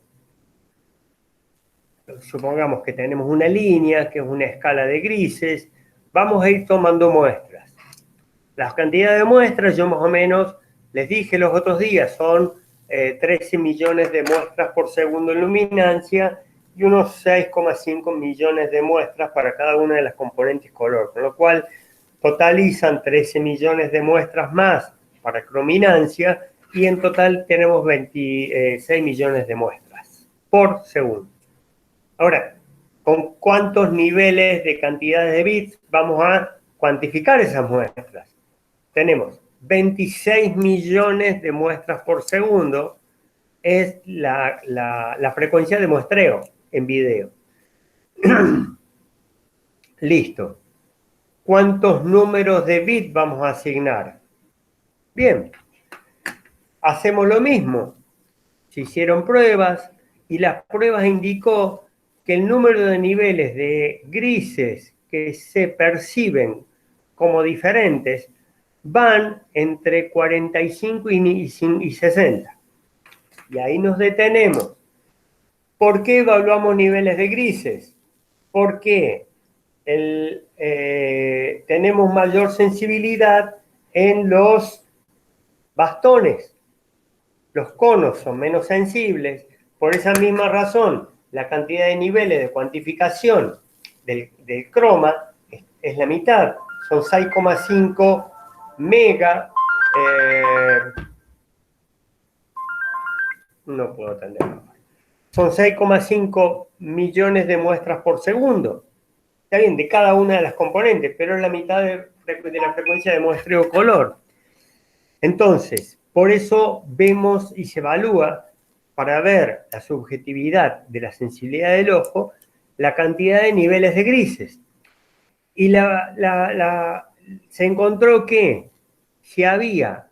Supongamos que tenemos una línea, que es una escala de grises, vamos a ir tomando muestras. Las cantidades de muestras, yo más o menos les dije los otros días, son 13 millones de muestras por segundo en luminancia y unos 6,5 millones de muestras para cada una de las componentes color, con lo cual totalizan 13 millones de muestras más para crominancia y en total tenemos 26 millones de muestras por segundo. Ahora, ¿con cuántos niveles de cantidades de bits vamos a cuantificar esas muestras? Tenemos 26 millones de muestras por segundo, es la frecuencia de muestreo en video. Listo. ¿Cuántos números de bits vamos a asignar? Bien, hacemos lo mismo. Se hicieron pruebas y las pruebas indicó que el número de niveles de grises que se perciben como diferentes van entre 45 y 60. Y ahí nos detenemos. ¿Por qué evaluamos niveles de grises? Porque tenemos mayor sensibilidad en los bastones. Los conos son menos sensibles. Por esa misma razón, la cantidad de niveles de cuantificación del croma es la mitad. Son 6,5 mega. No puedo atender. Son 6,5 millones de muestras por segundo. Está bien, de cada una de las componentes, pero es la mitad de la frecuencia de muestreo color. Entonces, por eso vemos y se evalúa, para ver la subjetividad de la sensibilidad del ojo, la cantidad de niveles de grises. Y se encontró que si había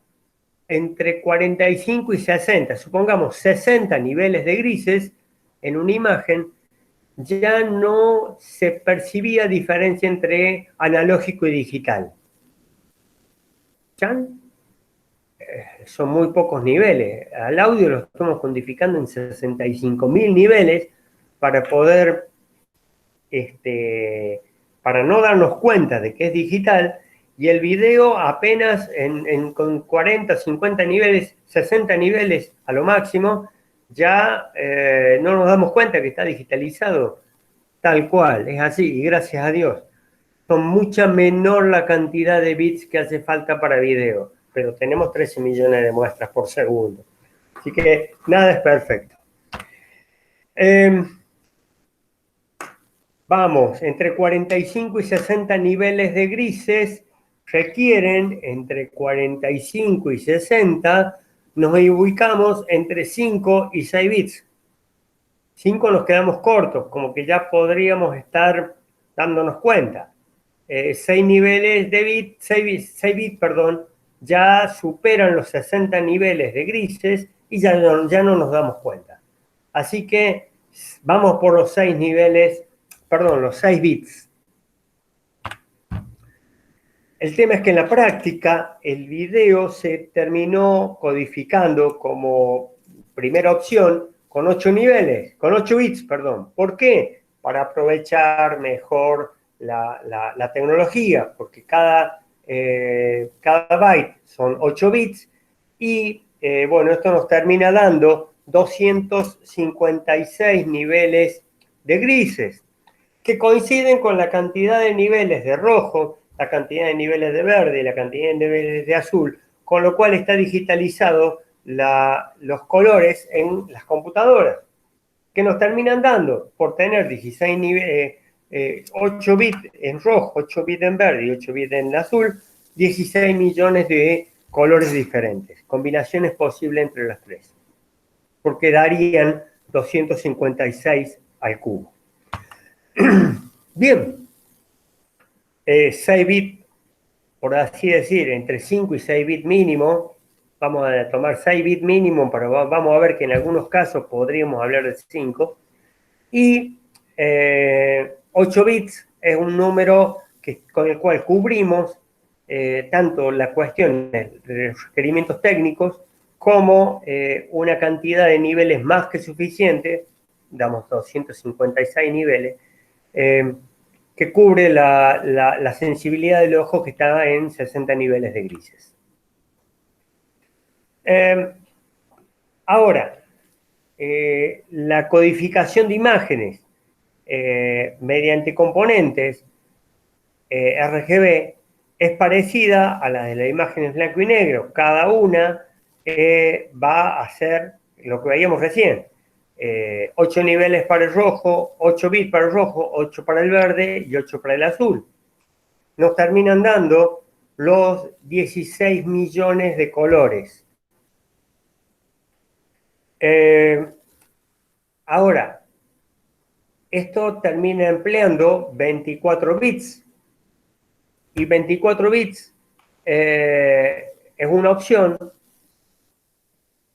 entre 45 y 60, supongamos 60 niveles de grises en una imagen, ya no se percibía diferencia entre analógico y digital. ¿Ya? Son muy pocos niveles. Al audio lo estamos codificando en 65.000 niveles para poder, para no darnos cuenta de que es digital, y el video apenas con 40, 50 niveles, 60 niveles a lo máximo, ya no nos damos cuenta que está digitalizado tal cual, es así, y gracias a Dios. son mucha menor la cantidad de bits que hace falta para video, pero tenemos 13 millones de muestras por segundo. Así que nada es perfecto. Vamos, entre 45 y 60 niveles de grises requieren entre 45 y 60, nos ubicamos entre 5 y 6 bits. 5 nos quedamos cortos, como que ya podríamos estar dándonos cuenta. 6 niveles de bit, 6 bits, perdón, ya superan los 60 niveles de grises y ya no nos damos cuenta. Así que vamos por los 6 niveles, perdón, los 6 bits. El tema es que en la práctica el video se terminó codificando como primera opción con 8 niveles, con 8 bits, perdón. ¿Por qué? Para aprovechar mejor la tecnología, porque cada byte son 8 bits y bueno, esto nos termina dando 256 niveles de grises, que coinciden con la cantidad de niveles de rojo, la cantidad de niveles de verde y la cantidad de niveles de azul, con lo cual está digitalizado los colores en las computadoras, que nos terminan dando, por tener 8 bits en rojo, 8 bits en verde y 8 bits en azul, 16 millones de colores diferentes, combinaciones posibles entre las tres, porque darían 256 al cubo. Bien, 6 bits, por así decir, entre 5 y 6 bits mínimo, vamos a tomar 6 bits mínimo, pero vamos a ver que en algunos casos podríamos hablar de 5, y 8 bits es un número con el cual cubrimos tanto la cuestión de los requerimientos técnicos como una cantidad de niveles más que suficiente, damos 256 niveles, que cubre la sensibilidad del ojo, que está en 60 niveles de grises. Ahora, la codificación de imágenes mediante componentes RGB es parecida a la de las imágenes blanco y negro. Cada una va a hacer lo que veíamos recién. 8 niveles para el rojo, 8 bits para el rojo, 8 para el verde y 8 para el azul. Nos terminan dando los 16 millones de colores. Ahora, esto termina empleando 24 bits. Y 24 bits es una opción.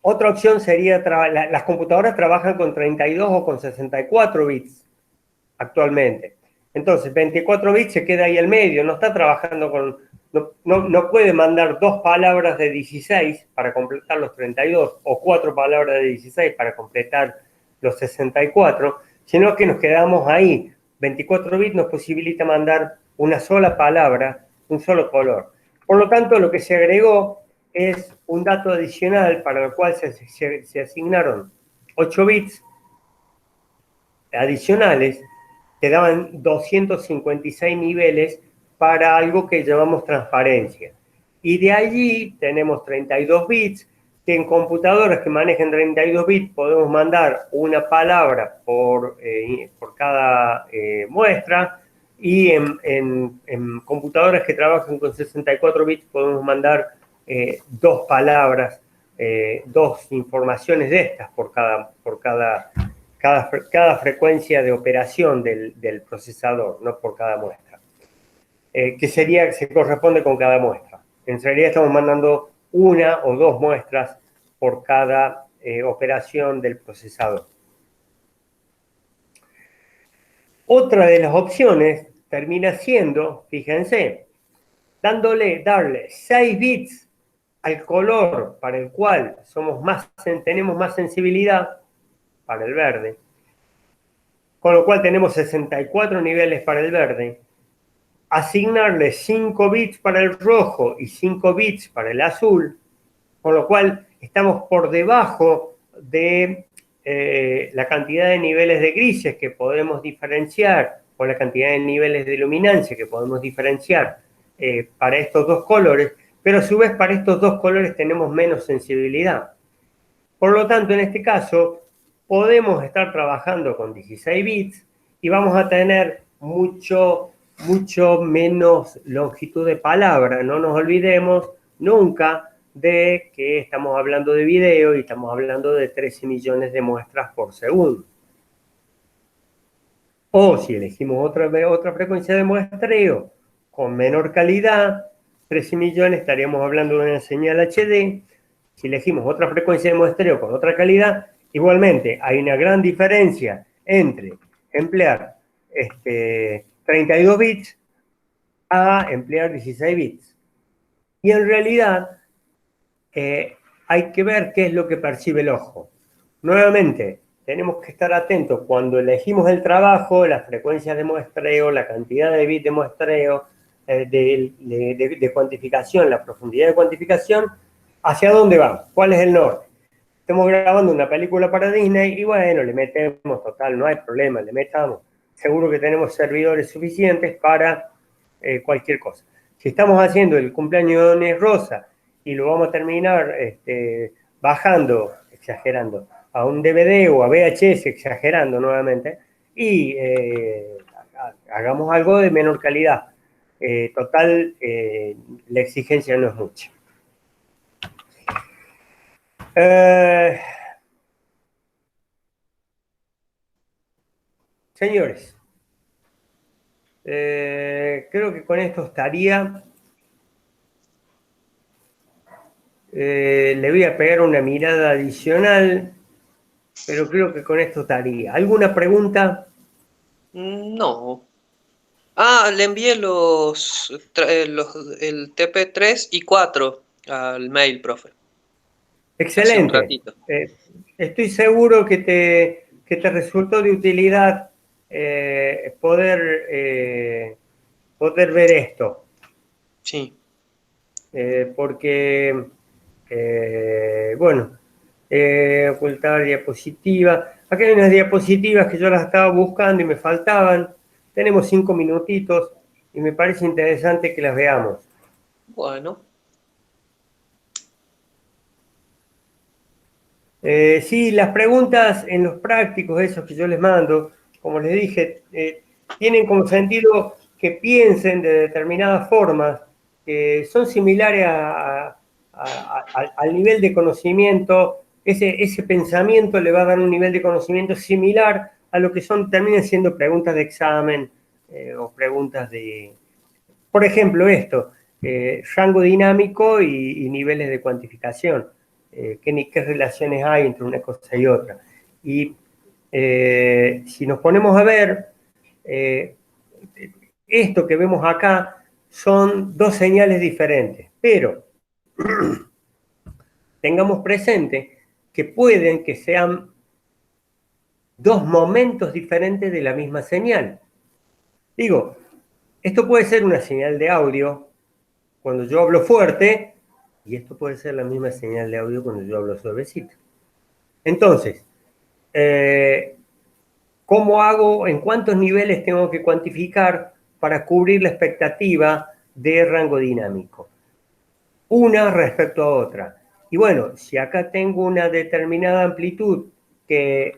Otra opción sería, las computadoras trabajan con 32 o con 64 bits actualmente. Entonces, 24 bits se queda ahí al medio, no está trabajando con... No puede mandar 2 palabras de 16 para completar los 32 o 4 palabras de 16 para completar los 64, sino que nos quedamos ahí. 24 bits nos posibilita mandar una sola palabra, un solo color. Por lo tanto, lo que se agregó es un dato adicional para el cual se asignaron 8 bits adicionales que daban 256 niveles para algo que llamamos transparencia. Y de allí tenemos 32 bits, que en computadoras que manejen 32 bits podemos mandar una palabra por cada muestra, y en computadoras que trabajan con 64 bits podemos mandar 2 palabras, 2 informaciones de estas por cada frecuencia de operación del procesador, no por cada muestra, que se corresponde con cada muestra. En realidad estamos mandando 1 o 2 muestras por cada operación del procesador. Otra de las opciones termina siendo, fíjense, darle 6 bits al color para el cual tenemos más sensibilidad, para el verde, con lo cual tenemos 64 niveles para el verde, asignarle 5 bits para el rojo y 5 bits para el azul, con lo cual estamos por debajo de la cantidad de niveles de grises que podemos diferenciar o la cantidad de niveles de luminancia que podemos diferenciar para estos dos colores, pero a su vez para estos dos colores tenemos menos sensibilidad. Por lo tanto, en este caso, podemos estar trabajando con 16 bits y vamos a tener mucho menos longitud de palabra. No nos olvidemos nunca de que estamos hablando de video y estamos hablando de 13 millones de muestras por segundo. O si elegimos otra frecuencia de muestreo con menor calidad, 13 millones, estaríamos hablando de una señal HD. Si elegimos otra frecuencia de muestreo con otra calidad, igualmente hay una gran diferencia entre emplear 32 bits a emplear 16 bits. Y en realidad hay que ver qué es lo que percibe el ojo. Nuevamente, tenemos que estar atentos cuando elegimos el trabajo, las frecuencias de muestreo, la cantidad de bits de muestreo, de cuantificación, la profundidad de cuantificación, hacia dónde vamos, cuál es el norte. Estamos grabando una película para Disney y bueno, le metemos, total, no hay problema, le metamos. Seguro que tenemos servidores suficientes para cualquier cosa. Si estamos haciendo el cumpleaños de Donny Rosa y lo vamos a terminar bajando, exagerando, a un DVD o a VHS, exagerando nuevamente, y hagamos algo de menor calidad. Total, la exigencia no es mucha. Señores, creo que con esto estaría. Le voy a pegar una mirada adicional, pero creo que con esto estaría. ¿Alguna pregunta? No. Ah, le envié el TP3 y 4 al mail, profe. Hace un Excelente. ratito. Estoy seguro que te resultó de utilidad poder ver esto. Sí. Porque, bueno, ocultar diapositiva. Acá hay unas diapositivas que yo las estaba buscando y me faltaban. Tenemos 5 minutitos y me parece interesante que las veamos. Bueno. Sí, las preguntas en los prácticos, esos que yo les mando, como les dije, tienen como sentido que piensen de determinadas formas que son similares al nivel de conocimiento. Ese pensamiento le va a dar un nivel de conocimiento similar a lo que terminan siendo preguntas de examen o preguntas de, por ejemplo, esto, rango dinámico y niveles de cuantificación. ¿Qué relaciones hay entre una cosa y otra? Y si nos ponemos a ver, esto que vemos acá son dos señales diferentes, pero tengamos presente que pueden que sean dos momentos diferentes de la misma señal. Digo, esto puede ser una señal de audio cuando yo hablo fuerte, y esto puede ser la misma señal de audio cuando yo hablo suavecito. Entonces, ¿cómo hago? ¿En cuántos niveles tengo que cuantificar para cubrir la expectativa de rango dinámico? Una respecto a otra. Y bueno, si acá tengo una determinada amplitud que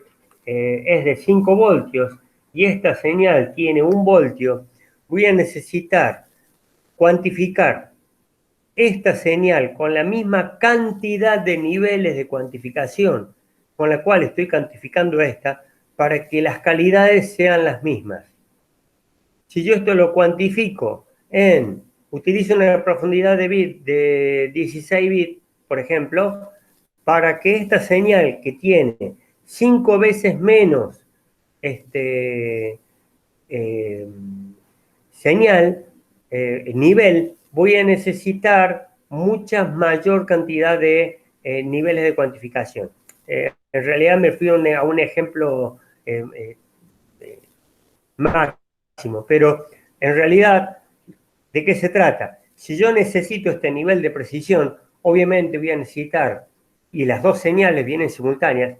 es de 5 voltios y esta señal tiene 1 voltio, voy a necesitar cuantificar esta señal con la misma cantidad de niveles de cuantificación con la cual estoy cuantificando esta para que las calidades sean las mismas. Si yo esto lo cuantifico utilizo una profundidad de bit de 16 bits, por ejemplo, para que esta señal que tiene 5 veces menos nivel, voy a necesitar mucha mayor cantidad de niveles de cuantificación. En realidad me fui a un ejemplo máximo, pero en realidad, ¿de qué se trata? Si yo necesito este nivel de precisión, obviamente voy a necesitar, y las dos señales vienen simultáneas,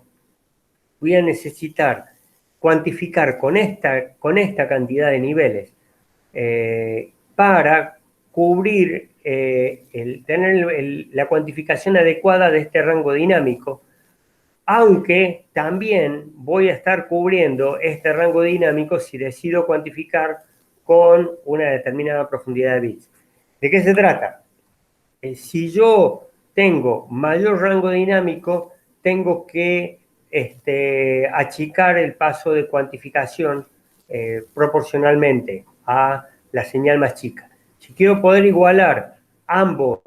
voy a necesitar cuantificar con esta cantidad de niveles para cubrir, tener la cuantificación adecuada de este rango dinámico, aunque también voy a estar cubriendo este rango dinámico si decido cuantificar con una determinada profundidad de bits. ¿De qué se trata? Si yo tengo mayor rango dinámico, tengo que achicar el paso de cuantificación proporcionalmente a la señal más chica. Si quiero poder igualar ambas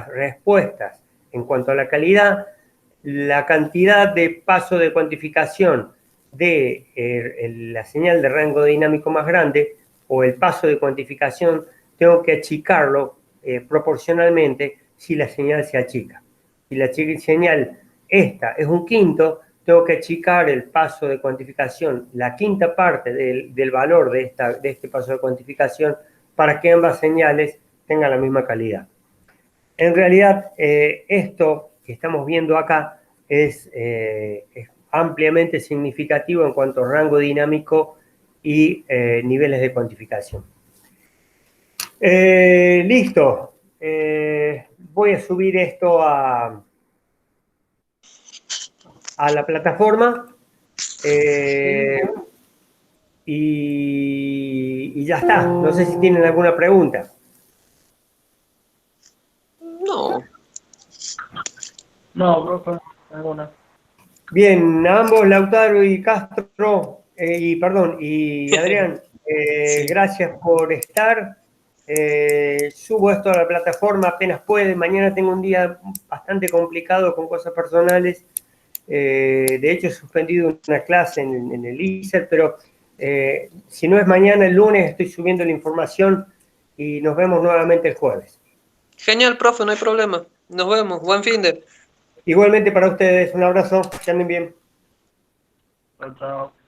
respuestas en cuanto a la calidad, la cantidad de paso de cuantificación de la señal de rango dinámico más grande o el paso de cuantificación tengo que achicarlo proporcionalmente si la señal se achica. Si la señal esta es un quinto, tengo que achicar el paso de cuantificación, la quinta parte del valor de este paso de cuantificación para que ambas señales tengan la misma calidad. En realidad, esto que estamos viendo acá es ampliamente significativo en cuanto a rango dinámico y niveles de cuantificación. Listo. Voy a subir esto a la plataforma y ya está. No sé si tienen alguna pregunta. No, profe, alguna. Bien, a ambos, Lautaro y Castro, y Adrián, Sí. gracias por estar. Subo esto a la plataforma apenas puede. Mañana tengo un día bastante complicado con cosas personales. De hecho, he suspendido una clase en el ISER, pero si no es mañana, el lunes estoy subiendo la información y nos vemos nuevamente el jueves. Genial, profe, no hay problema. Nos vemos. Buen fin de. Igualmente para ustedes, un abrazo, que anden bien. Chao, chao.